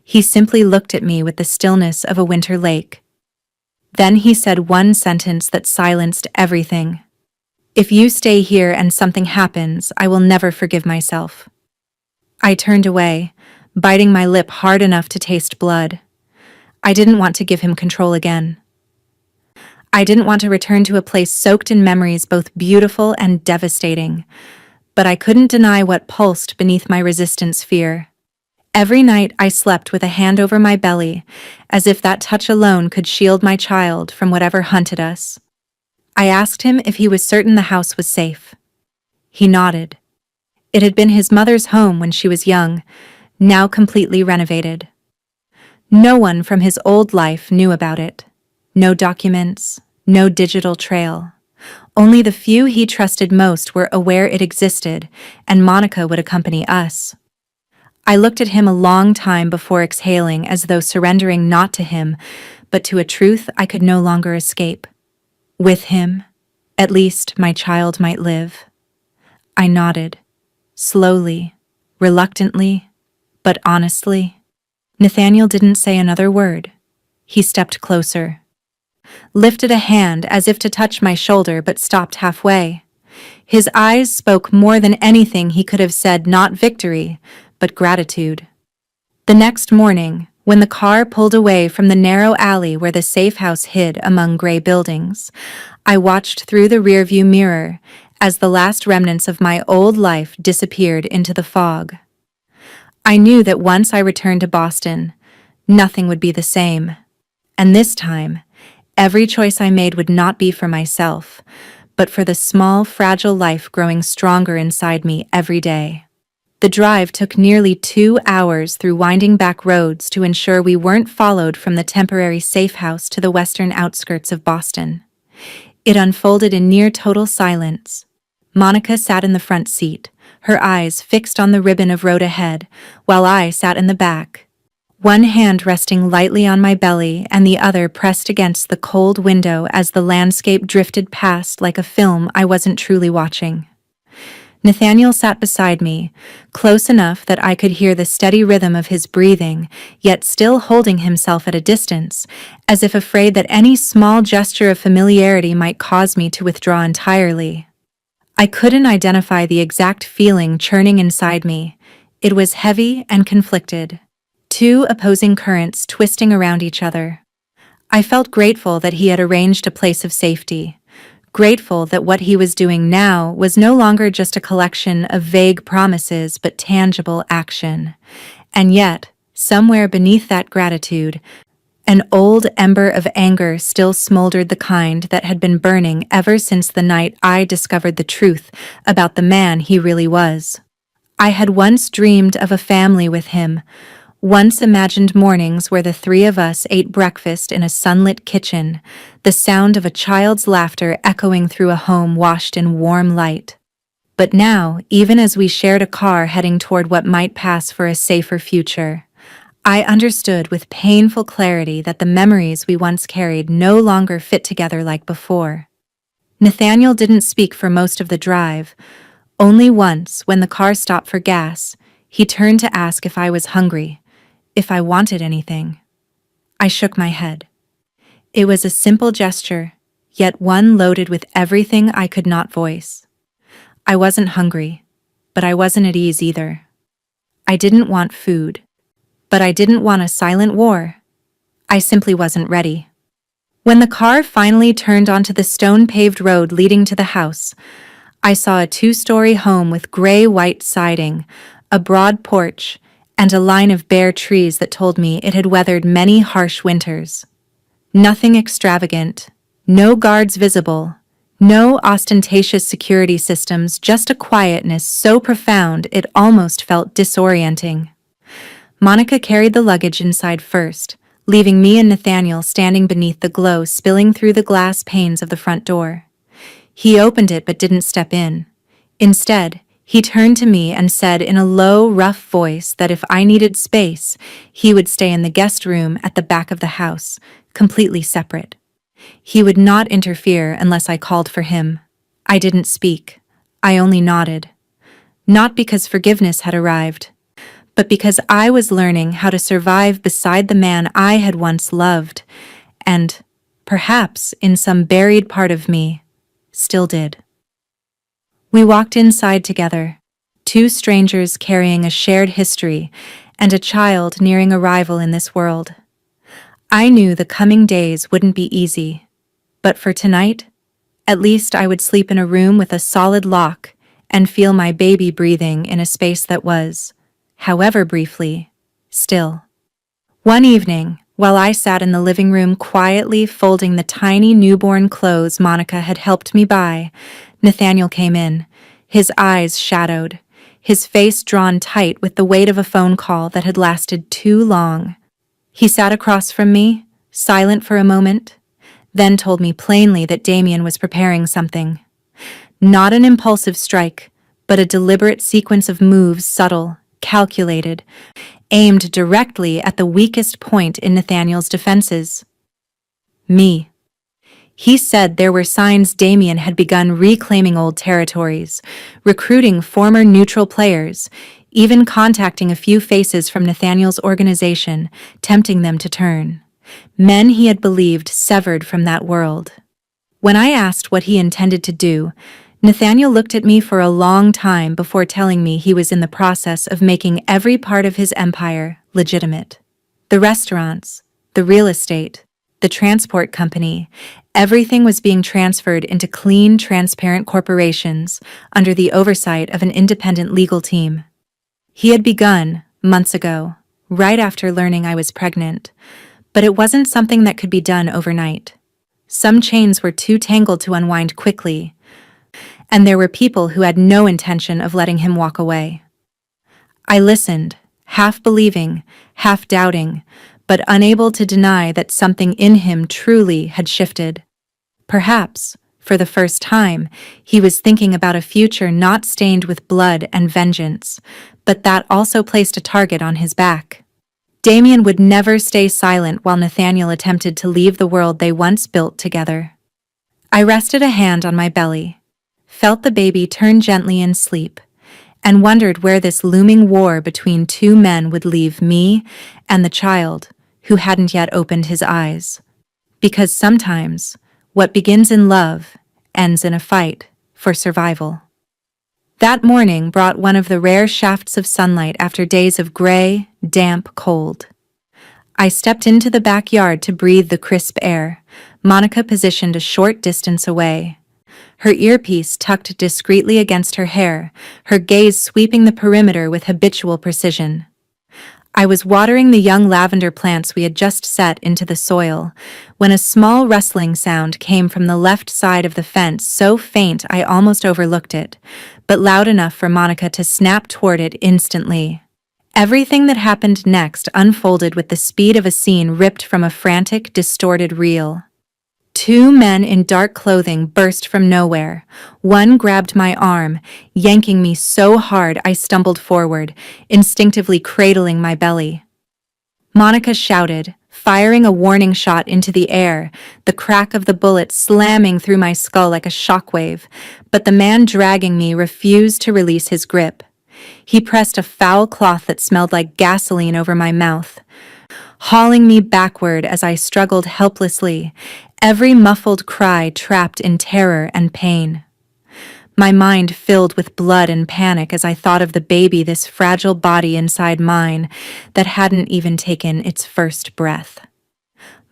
He simply looked at me with the stillness of a winter lake. Then he said one sentence that silenced everything. "If you stay here and something happens, I will never forgive myself." I turned away, biting my lip hard enough to taste blood. I didn't want to give him control again. I didn't want to return to a place soaked in memories both beautiful and devastating, but I couldn't deny what pulsed beneath my resistance fear. Every night I slept with a hand over my belly, as if that touch alone could shield my child from whatever hunted us. I asked him if he was certain the house was safe. He nodded. It had been his mother's home when she was young, now completely renovated. No one from his old life knew about it. No documents, no digital trail. Only the few he trusted most were aware it existed, and Monica would accompany us. I looked at him a long time before exhaling, as though surrendering not to him, but to a truth I could no longer escape. With him, at least my child might live. I nodded, slowly, reluctantly, but honestly. Nathaniel didn't say another word. He stepped closer, lifted a hand as if to touch my shoulder, but stopped halfway. His eyes spoke more than anything he could have said, not victory, but gratitude. The next morning, when the car pulled away from the narrow alley where the safe house hid among gray buildings, I watched through the rearview mirror as the last remnants of my old life disappeared into the fog. I knew that once I returned to Boston, nothing would be the same. And this time, every choice I made would not be for myself, but for the small, fragile life growing stronger inside me every day. The drive took nearly 2 hours through winding back roads to ensure we weren't followed from the temporary safe house to the western outskirts of Boston. It unfolded in near total silence. Monica sat in the front seat, her eyes fixed on the ribbon of road ahead, while I sat in the back, one hand resting lightly on my belly and the other pressed against the cold window as the landscape drifted past like a film I wasn't truly watching. Nathaniel sat beside me, close enough that I could hear the steady rhythm of his breathing, yet still holding himself at a distance, as if afraid that any small gesture of familiarity might cause me to withdraw entirely. I couldn't identify the exact feeling churning inside me. It was heavy and conflicted, two opposing currents twisting around each other. I felt grateful that he had arranged a place of safety. Grateful that what he was doing now was no longer just a collection of vague promises but tangible action. And yet, somewhere beneath that gratitude, an old ember of anger still smoldered, the kind that had been burning ever since the night I discovered the truth about the man he really was. I had once dreamed of a family with him, once imagined mornings where the three of us ate breakfast in a sunlit kitchen, the sound of a child's laughter echoing through a home washed in warm light. But now, even as we shared a car heading toward what might pass for a safer future, I understood with painful clarity that the memories we once carried no longer fit together like before. Nathaniel didn't speak for most of the drive. Only once, when the car stopped for gas, he turned to ask if I was hungry, if I wanted anything. I shook my head. It was a simple gesture, yet one loaded with everything I could not voice. I wasn't hungry, but I wasn't at ease either. I didn't want food, but I didn't want a silent war. I simply wasn't ready. When the car finally turned onto the stone-paved road leading to the house, I saw a 2-story home with gray-white siding, a broad porch, and a line of bare trees that told me it had weathered many harsh winters. Nothing extravagant, no guards visible, no ostentatious security systems, just a quietness so profound it almost felt disorienting. Monica carried the luggage inside first, leaving me and Nathaniel standing beneath the glow spilling through the glass panes of the front door. He opened it but didn't step in. Instead, he turned to me and said in a low, rough voice that if I needed space, he would stay in the guest room at the back of the house, completely separate. He would not interfere unless I called for him. I didn't speak. I only nodded. Not because forgiveness had arrived, but because I was learning how to survive beside the man I had once loved, and, perhaps in some buried part of me, still did. We walked inside together, two strangers carrying a shared history and a child nearing arrival in this world. I knew the coming days wouldn't be easy. But for tonight, at least I would sleep in a room with a solid lock and feel my baby breathing in a space that was, however briefly, still. One evening, while I sat in the living room quietly folding the tiny newborn clothes Monica had helped me buy, Nathaniel came in, his eyes shadowed, his face drawn tight with the weight of a phone call that had lasted too long. He sat across from me, silent for a moment, then told me plainly that Damien was preparing something. Not an impulsive strike, but a deliberate sequence of moves, subtle, calculated, aimed directly at the weakest point in Nathaniel's defenses. Me. He said there were signs Damien had begun reclaiming old territories, recruiting former neutral players, even contacting a few faces from Nathaniel's organization, tempting them to turn. Men he had believed severed from that world. When I asked what he intended to do, Nathaniel looked at me for a long time before telling me he was in the process of making every part of his empire legitimate. The restaurants, the real estate, the transport company, everything was being transferred into clean, transparent corporations under the oversight of an independent legal team. He had begun, months ago, right after learning I was pregnant, but it wasn't something that could be done overnight. Some chains were too tangled to unwind quickly, and there were people who had no intention of letting him walk away. I listened, half believing, half doubting, but unable to deny that something in him truly had shifted. Perhaps, for the first time, he was thinking about a future not stained with blood and vengeance, but that also placed a target on his back. Damien would never stay silent while Nathaniel attempted to leave the world they once built together. I rested a hand on my belly, felt the baby turn gently in sleep, and wondered where this looming war between two men would leave me and the child, who hadn't yet opened his eyes. Because sometimes, what begins in love ends in a fight for survival. That morning brought one of the rare shafts of sunlight after days of gray, damp cold. I stepped into the backyard to breathe the crisp air, Monica positioned a short distance away. Her earpiece tucked discreetly against her hair, her gaze sweeping the perimeter with habitual precision. I was watering the young lavender plants we had just set into the soil, when a small rustling sound came from the left side of the fence, so faint I almost overlooked it, but loud enough for Monica to snap toward it instantly. Everything that happened next unfolded with the speed of a scene ripped from a frantic, distorted reel. Two men in dark clothing burst from nowhere. One grabbed my arm, yanking me so hard I stumbled forward, instinctively cradling my belly. Monica shouted, firing a warning shot into the air, the crack of the bullet slamming through my skull like a shockwave, but the man dragging me refused to release his grip. He pressed a foul cloth that smelled like gasoline over my mouth, hauling me backward as I struggled helplessly, every muffled cry trapped in terror and pain. My mind filled with blood and panic as I thought of the baby, this fragile body inside mine that hadn't even taken its first breath.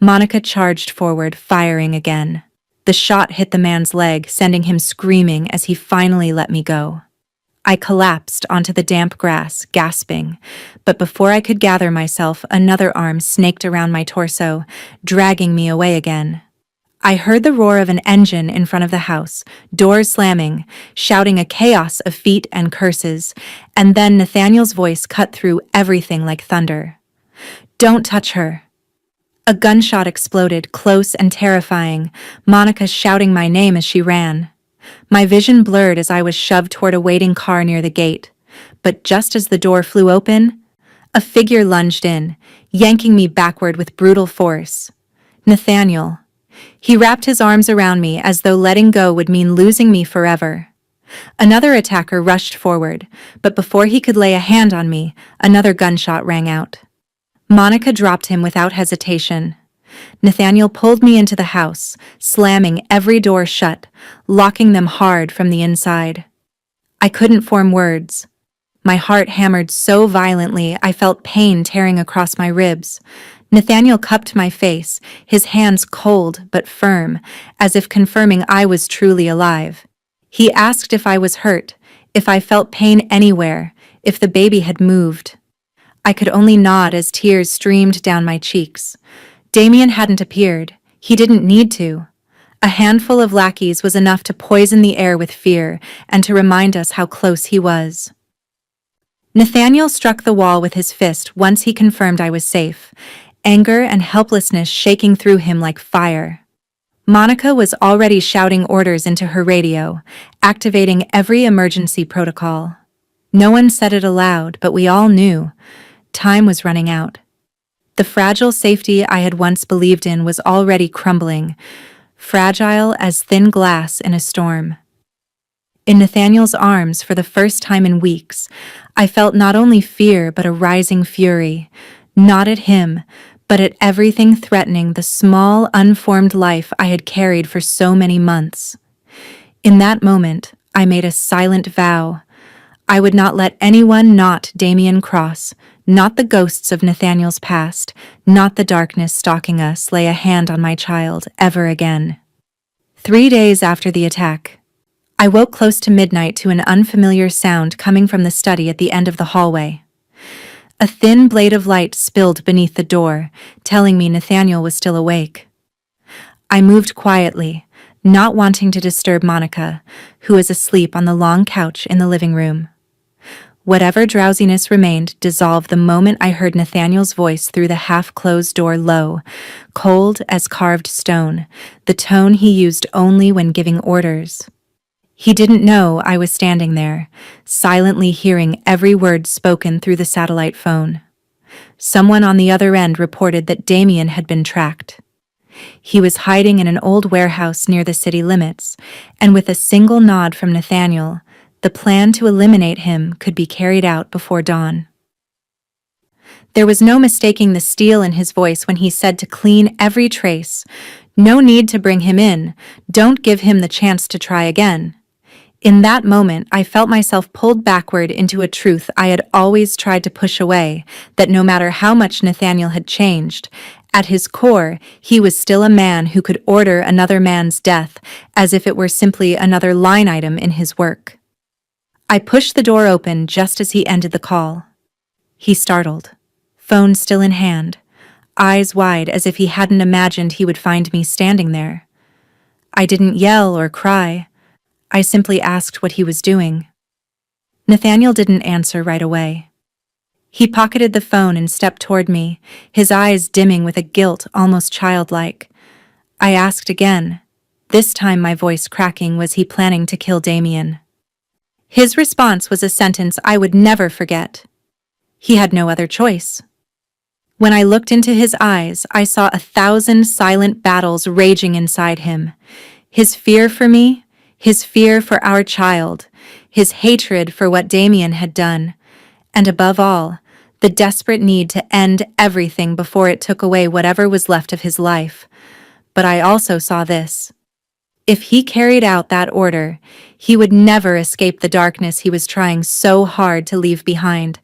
Monica charged forward, firing again. The shot hit the man's leg, sending him screaming as he finally let me go. I collapsed onto the damp grass, gasping, but before I could gather myself, another arm snaked around my torso, dragging me away again. I heard the roar of an engine in front of the house, doors slamming, shouting a chaos of feet and curses, and then Nathaniel's voice cut through everything like thunder. "Don't touch her." A gunshot exploded, close and terrifying, Monica shouting my name as she ran. My vision blurred as I was shoved toward a waiting car near the gate, but just as the door flew open, a figure lunged in, yanking me backward with brutal force. Nathaniel. He wrapped his arms around me as though letting go would mean losing me forever. Another attacker rushed forward, but before he could lay a hand on me, another gunshot rang out. Monica dropped him without hesitation. Nathaniel pulled me into the house, slamming every door shut, locking them hard from the inside. I couldn't form words. My heart hammered so violently I felt pain tearing across my ribs. Nathaniel cupped my face, his hands cold but firm, as if confirming I was truly alive. He asked if I was hurt, if I felt pain anywhere, if the baby had moved. I could only nod as tears streamed down my cheeks. Damien hadn't appeared. He didn't need to. A handful of lackeys was enough to poison the air with fear and to remind us how close he was. Nathaniel struck the wall with his fist once he confirmed I was safe, anger and helplessness shaking through him like fire. Monica was already shouting orders into her radio, activating every emergency protocol. No one said it aloud, but we all knew. Time was running out. The fragile safety I had once believed in was already crumbling, fragile as thin glass in a storm. In Nathaniel's arms, for the first time in weeks, I felt not only fear but a rising fury, not at him, but at everything threatening the small, unformed life I had carried for so many months. In that moment, I made a silent vow. I would not let anyone, not Damien cross, not the ghosts of Nathaniel's past, not the darkness stalking us, lay a hand on my child ever again. 3 days after the attack, I woke close to midnight to an unfamiliar sound coming from the study at the end of the hallway. A thin blade of light spilled beneath the door, telling me Nathaniel was still awake. I moved quietly, not wanting to disturb Monica, who was asleep on the long couch in the living room. Whatever drowsiness remained dissolved the moment I heard Nathaniel's voice through the half-closed door, low, cold as carved stone, the tone he used only when giving orders. He didn't know I was standing there, silently hearing every word spoken through the satellite phone. Someone on the other end reported that Damien had been tracked. He was hiding in an old warehouse near the city limits, and with a single nod from Nathaniel, the plan to eliminate him could be carried out before dawn. There was no mistaking the steel in his voice when he said to clean every trace. No need to bring him in. Don't give him the chance to try again. In that moment, I felt myself pulled backward into a truth I had always tried to push away, that no matter how much Nathaniel had changed, at his core, he was still a man who could order another man's death as if it were simply another line item in his work. I pushed the door open just as he ended the call. He startled, phone still in hand, eyes wide as if he hadn't imagined he would find me standing there. I didn't yell or cry. I simply asked what he was doing. Nathaniel didn't answer right away. He pocketed the phone and stepped toward me, his eyes dimming with a guilt almost childlike. I asked again, this time my voice cracking, was he planning to kill Damien? His response was a sentence I would never forget. He had no other choice. When I looked into his eyes, I saw 1,000 silent battles raging inside him. His fear for me, his fear for our child, his hatred for what Damien had done, and above all, the desperate need to end everything before it took away whatever was left of his life. But I also saw this. If he carried out that order, he would never escape the darkness he was trying so hard to leave behind.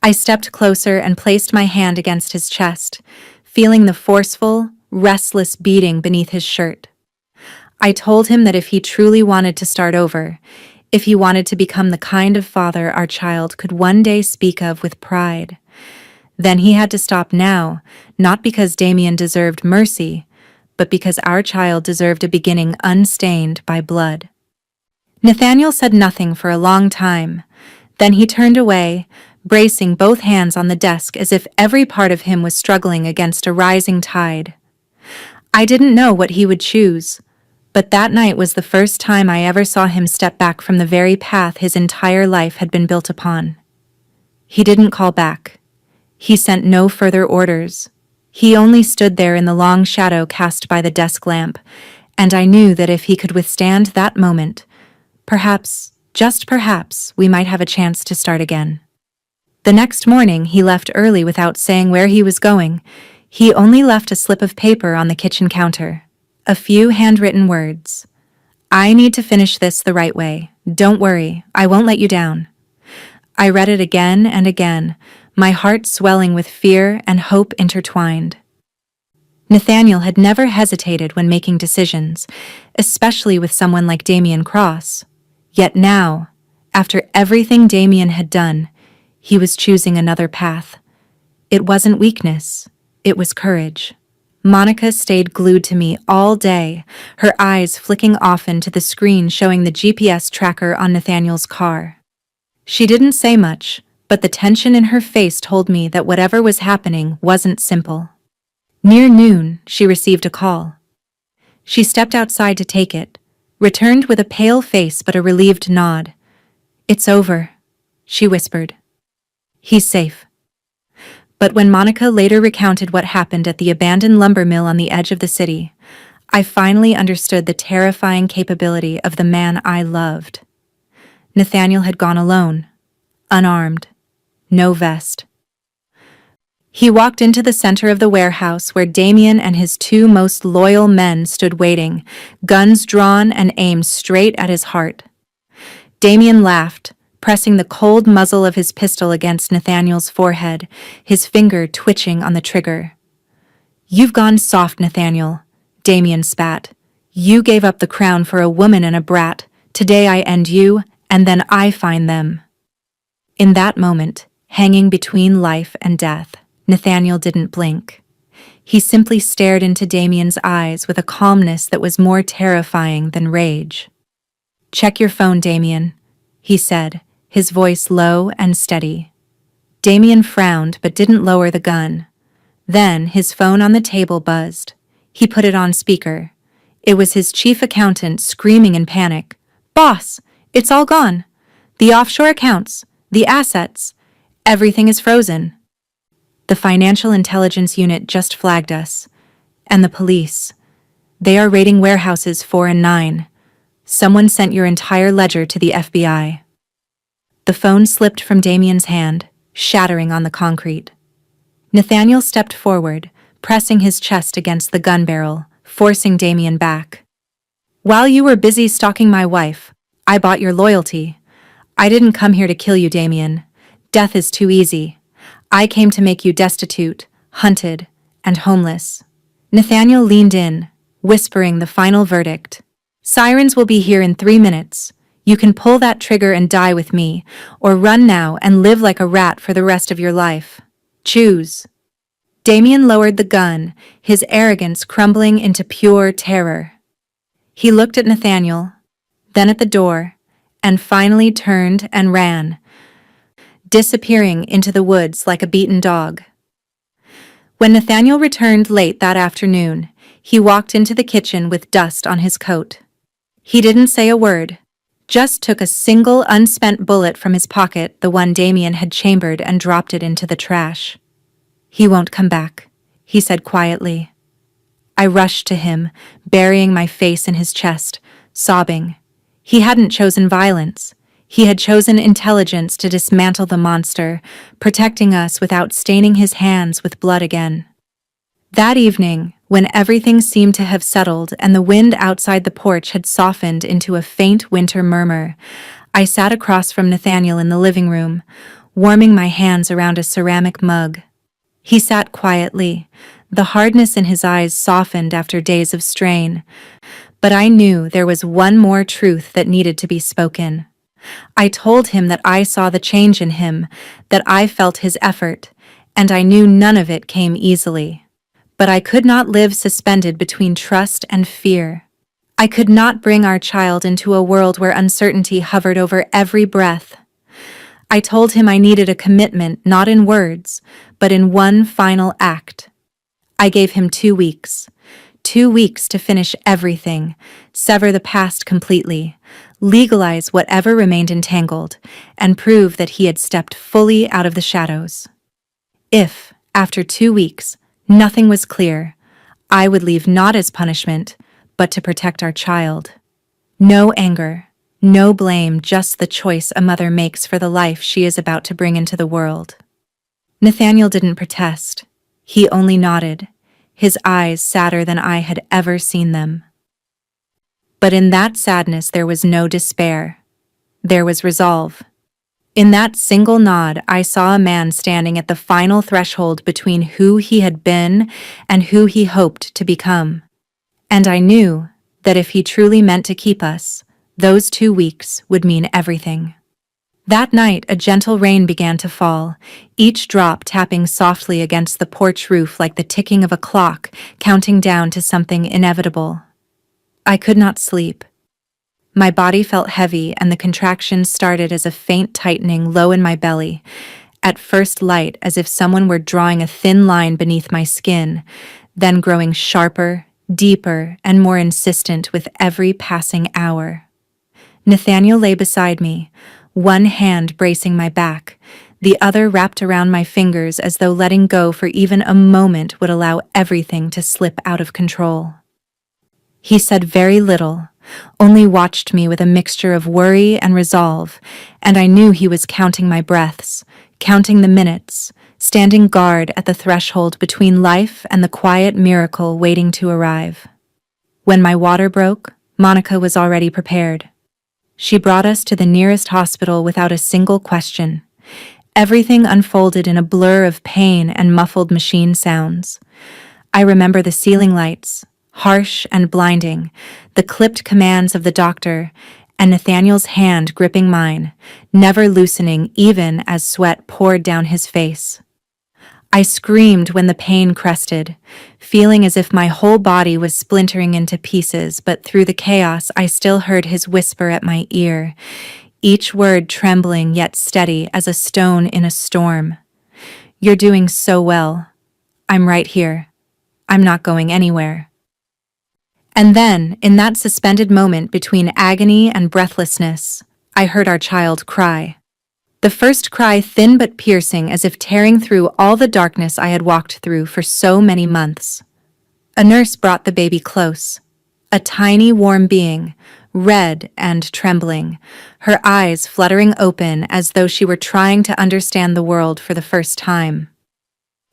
I stepped closer and placed my hand against his chest, feeling the forceful, restless beating beneath his shirt. I told him that if he truly wanted to start over, if he wanted to become the kind of father our child could one day speak of with pride, then he had to stop now, not because Damien deserved mercy, but because our child deserved a beginning unstained by blood. Nathaniel said nothing for a long time. Then he turned away, bracing both hands on the desk as if every part of him was struggling against a rising tide. I didn't know what he would choose, but that night was the first time I ever saw him step back from the very path his entire life had been built upon. He didn't call back. He sent no further orders. He only stood there in the long shadow cast by the desk lamp, and I knew that if he could withstand that moment, perhaps, just perhaps, we might have a chance to start again. The next morning, he left early without saying where he was going. He only left a slip of paper on the kitchen counter. A few handwritten words. I need to finish this the right way. Don't worry, I won't let you down. I read it again and again, my heart swelling with fear and hope intertwined. Nathaniel had never hesitated when making decisions, especially with someone like Damien Cross. Yet now, after everything Damien had done, he was choosing another path. It wasn't weakness, it was courage. Monica stayed glued to me all day, her eyes flicking often to the screen showing the GPS tracker on Nathaniel's car. She didn't say much, but the tension in her face told me that whatever was happening wasn't simple. Near noon, she received a call. She stepped outside to take it, returned with a pale face but a relieved nod. "It's over," she whispered. "He's safe." But when Monica later recounted what happened at the abandoned lumber mill on the edge of the city, I finally understood the terrifying capability of the man I loved. Nathaniel had gone alone, unarmed, no vest. He walked into the center of the warehouse where Damien and his two most loyal men stood waiting, guns drawn and aimed straight at his heart. Damien laughed, pressing the cold muzzle of his pistol against Nathaniel's forehead, his finger twitching on the trigger. "You've gone soft, Nathaniel," Damien spat. "You gave up the crown for a woman and a brat. Today I end you, and then I find them." In that moment, hanging between life and death, Nathaniel didn't blink. He simply stared into Damien's eyes with a calmness that was more terrifying than rage. "Check your phone, Damien," he said, his voice low and steady. Damien frowned but didn't lower the gun. Then his phone on the table buzzed. He put it on speaker. It was his chief accountant screaming in panic. "Boss, it's all gone. The offshore accounts, the assets, everything is frozen. The financial intelligence unit just flagged us. And the police. They are raiding warehouses 4 and 9. Someone sent your entire ledger to the FBI." The phone slipped from Damien's hand, shattering on the concrete. Nathaniel stepped forward, pressing his chest against the gun barrel, forcing Damien back. "While you were busy stalking my wife, I bought your loyalty. I didn't come here to kill you, Damien. Death is too easy. I came to make you destitute, hunted, and homeless." Nathaniel leaned in, whispering the final verdict. "Sirens will be here in 3 minutes. You can pull that trigger and die with me, or run now and live like a rat for the rest of your life. Choose." Damien lowered the gun, his arrogance crumbling into pure terror. He looked at Nathaniel, then at the door, and finally turned and ran, disappearing into the woods like a beaten dog. When Nathaniel returned late that afternoon, he walked into the kitchen with dust on his coat. He didn't say a word, just took a single unspent bullet from his pocket, the one Damien had chambered, and dropped it into the trash. "He won't come back," he said quietly. I rushed to him, burying my face in his chest, sobbing. He hadn't chosen violence. He had chosen intelligence to dismantle the monster, protecting us without staining his hands with blood again. That evening, when everything seemed to have settled and the wind outside the porch had softened into a faint winter murmur, I sat across from Nathaniel in the living room, warming my hands around a ceramic mug. He sat quietly, the hardness in his eyes softened after days of strain, but I knew there was one more truth that needed to be spoken. I told him that I saw the change in him, that I felt his effort, and I knew none of it came easily. But I could not live suspended between trust and fear. I could not bring our child into a world where uncertainty hovered over every breath. I told him I needed a commitment not in words, but in one final act. I gave him 2 weeks. 2 weeks to finish everything, sever the past completely, legalize whatever remained entangled, and prove that he had stepped fully out of the shadows. If, after 2 weeks, nothing was clear, I would leave not as punishment, but to protect our child. No anger, no blame, just the choice a mother makes for the life she is about to bring into the world. Nathaniel didn't protest. He only nodded, his eyes sadder than I had ever seen them. But in that sadness there was no despair. There was resolve. In that single nod, I saw a man standing at the final threshold between who he had been and who he hoped to become. And I knew that if he truly meant to keep us, those 2 weeks would mean everything. That night, a gentle rain began to fall, each drop tapping softly against the porch roof like the ticking of a clock, counting down to something inevitable. I could not sleep. My body felt heavy, and the contractions started as a faint tightening low in my belly, at first light as if someone were drawing a thin line beneath my skin, then growing sharper, deeper, and more insistent with every passing hour. Nathaniel lay beside me, one hand bracing my back, the other wrapped around my fingers as though letting go for even a moment would allow everything to slip out of control. He said very little, only watched me with a mixture of worry and resolve, and I knew he was counting my breaths, counting the minutes, standing guard at the threshold between life and the quiet miracle waiting to arrive. When my water broke, Monica was already prepared. She brought us to the nearest hospital without a single question. Everything unfolded in a blur of pain and muffled machine sounds. I remember the ceiling lights, harsh and blinding, the clipped commands of the doctor, and Nathaniel's hand gripping mine, never loosening even as sweat poured down his face. I screamed when the pain crested, feeling as if my whole body was splintering into pieces, but through the chaos I still heard his whisper at my ear, each word trembling yet steady as a stone in a storm. "You're doing so well. I'm right here. I'm not going anywhere." And then, in that suspended moment between agony and breathlessness, I heard our child cry. The first cry thin but piercing, as if tearing through all the darkness I had walked through for so many months. A nurse brought the baby close, a tiny warm being, red and trembling, her eyes fluttering open as though she were trying to understand the world for the first time.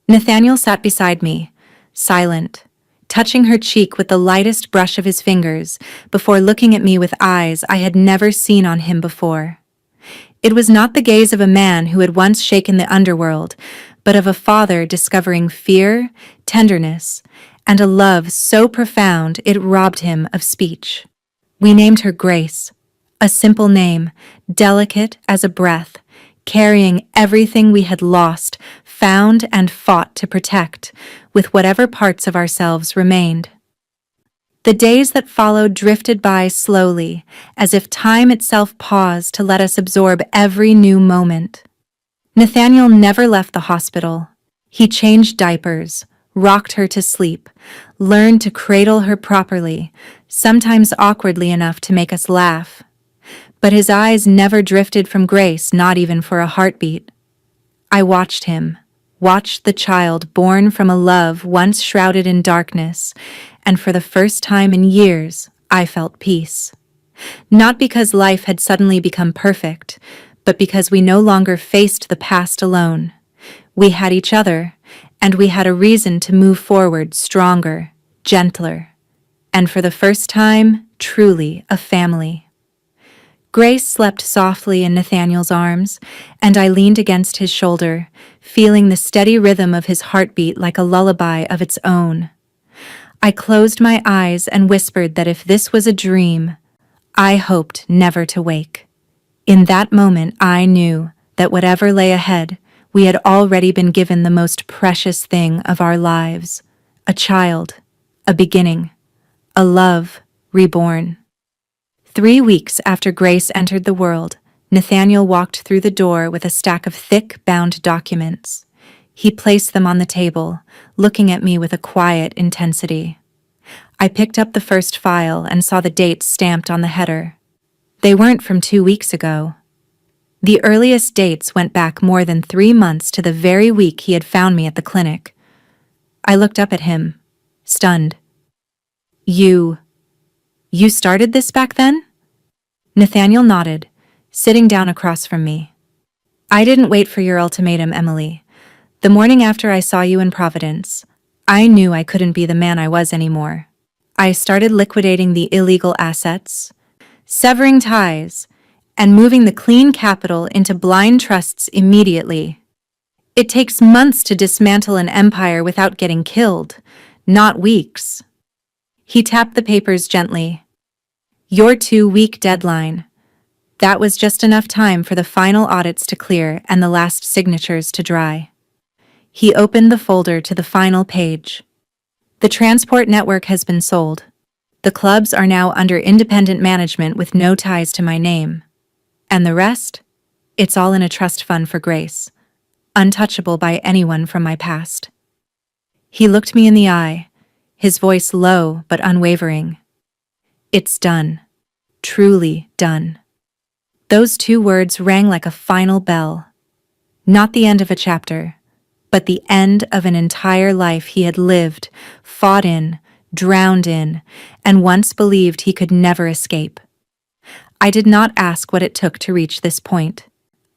Nathaniel sat beside me, silent, touching her cheek with the lightest brush of his fingers before looking at me with eyes I had never seen on him before. It was not the gaze of a man who had once shaken the underworld, but of a father discovering fear, tenderness, and a love so profound it robbed him of speech. We named her Grace, a simple name, delicate as a breath, carrying everything we had lost, found, and fought to protect, with whatever parts of ourselves remained. The days that followed drifted by slowly, as if time itself paused to let us absorb every new moment. Nathaniel never left the hospital. He changed diapers, rocked her to sleep, learned to cradle her properly, sometimes awkwardly enough to make us laugh. But his eyes never drifted from Grace, not even for a heartbeat. I watched him, watched the child born from a love once shrouded in darkness, and for the first time in years, I felt peace. Not because life had suddenly become perfect, but because we no longer faced the past alone. We had each other, and we had a reason to move forward stronger, gentler, and for the first time, truly a family. Grace slept softly in Nathaniel's arms, and I leaned against his shoulder, feeling the steady rhythm of his heartbeat like a lullaby of its own. I closed my eyes and whispered that if this was a dream, I hoped never to wake. In that moment, I knew that whatever lay ahead, we had already been given the most precious thing of our lives, a child, a beginning, a love reborn. 3 weeks after Grace entered the world, Nathaniel walked through the door with a stack of thick, bound documents. He placed them on the table, looking at me with a quiet intensity. I picked up the first file and saw the dates stamped on the header. They weren't from 2 weeks ago. The earliest dates went back more than 3 months to the very week he had found me at the clinic. I looked up at him, stunned. You started this back then?" Nathaniel nodded, sitting down across from me. "I didn't wait for your ultimatum, Emily. The morning after I saw you in Providence, I knew I couldn't be the man I was anymore. I started liquidating the illegal assets, severing ties, and moving the clean capital into blind trusts immediately. It takes months to dismantle an empire without getting killed, not weeks. He tapped the papers gently. Your 2-week deadline. That was just enough time for the final audits to clear and the last signatures to dry. He opened the folder to the final page. The transport network has been sold. The clubs are now under independent management with no ties to my name. And the rest? It's all in a trust fund for Grace, untouchable by anyone from my past. He looked me in the eye, his voice low but unwavering. It's done. Truly done. Those 2 words rang like a final bell. Not the end of a chapter, but the end of an entire life he had lived, fought in, drowned in, and once believed he could never escape. I did not ask what it took to reach this point.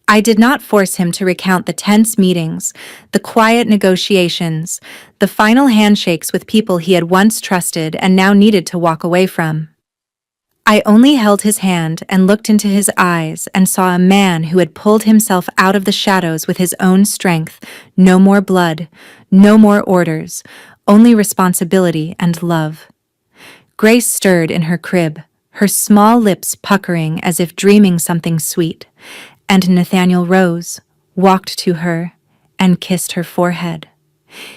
I did not force him to recount the tense meetings, the quiet negotiations, the final handshakes with people he had once trusted and now needed to walk away from. I only held his hand and looked into his eyes and saw a man who had pulled himself out of the shadows with his own strength. No more blood, no more orders, only responsibility and love. Grace stirred in her crib, her small lips puckering as if dreaming something sweet, and Nathaniel rose, walked to her, and kissed her forehead.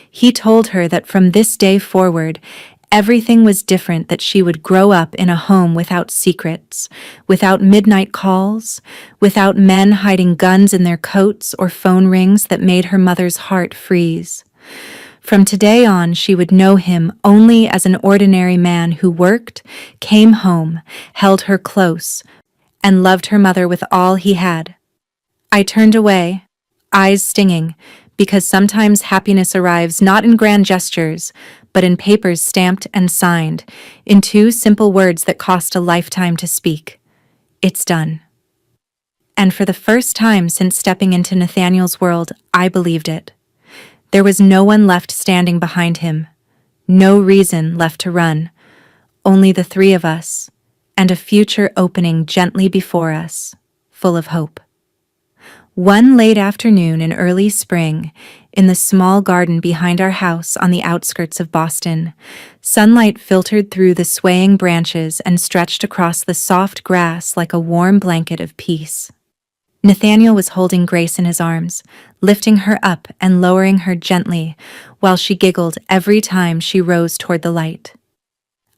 He told her that from this day forward, everything was different, that she would grow up in a home without secrets, without midnight calls, without men hiding guns in their coats or phone rings that made her mother's heart freeze. From today on, she would know him only as an ordinary man who worked, came home, held her close, and loved her mother with all he had. I turned away, eyes stinging, because sometimes happiness arrives not in grand gestures, but in papers stamped and signed, in 2 simple words that cost a lifetime to speak. It's done. And for the first time since stepping into Nathaniel's world, I believed it. There was no one left standing behind him, no reason left to run, only the 3 of us, and a future opening gently before us, full of hope. One late afternoon in early spring, in the small garden behind our house on the outskirts of Boston, sunlight filtered through the swaying branches and stretched across the soft grass like a warm blanket of peace. Nathaniel was holding Grace in his arms, lifting her up and lowering her gently, while she giggled every time she rose toward the light.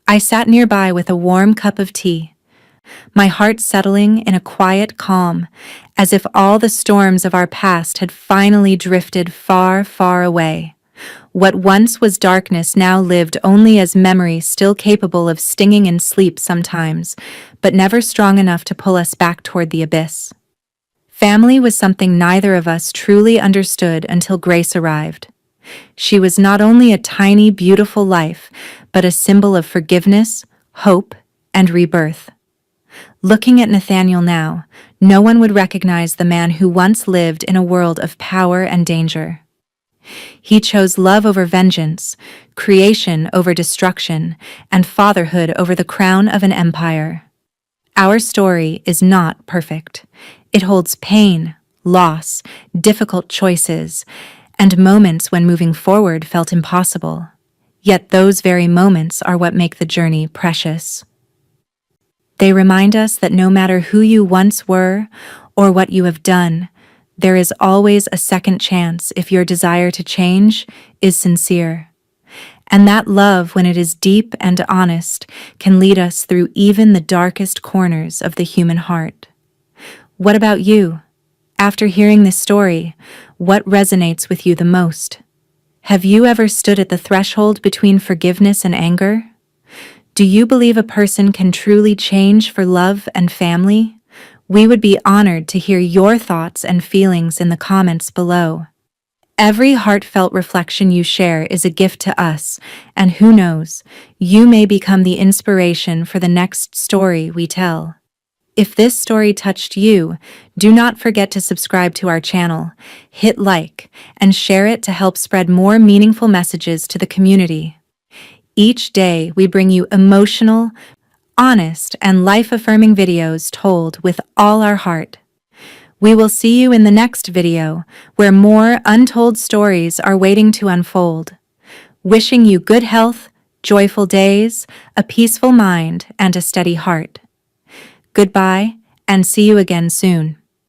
I sat nearby with a warm cup of tea, my heart settling in a quiet calm, as if all the storms of our past had finally drifted far, far away. What once was darkness now lived only as memory, still capable of stinging in sleep sometimes, but never strong enough to pull us back toward the abyss. Family was something neither of us truly understood until Grace arrived. She was not only a tiny, beautiful life, but a symbol of forgiveness, hope, and rebirth. Looking at Nathaniel now, no one would recognize the man who once lived in a world of power and danger. He chose love over vengeance, creation over destruction, and fatherhood over the crown of an empire. Our story is not perfect. It holds pain, loss, difficult choices, and moments when moving forward felt impossible. Yet those very moments are what make the journey precious. They remind us that no matter who you once were or what you have done, there is always a second chance if your desire to change is sincere. And that love, when it is deep and honest, can lead us through even the darkest corners of the human heart. What about you? After hearing this story, what resonates with you the most? Have you ever stood at the threshold between forgiveness and anger? Do you believe a person can truly change for love and family? We would be honored to hear your thoughts and feelings in the comments below. Every heartfelt reflection you share is a gift to us, and who knows, you may become the inspiration for the next story we tell. If this story touched you, do not forget to subscribe to our channel, hit like, and share it to help spread more meaningful messages to the community. Each day, we bring you emotional, honest, and life-affirming videos told with all our heart. We will see you in the next video, where more untold stories are waiting to unfold. Wishing you good health, joyful days, a peaceful mind, and a steady heart. Goodbye, and see you again soon.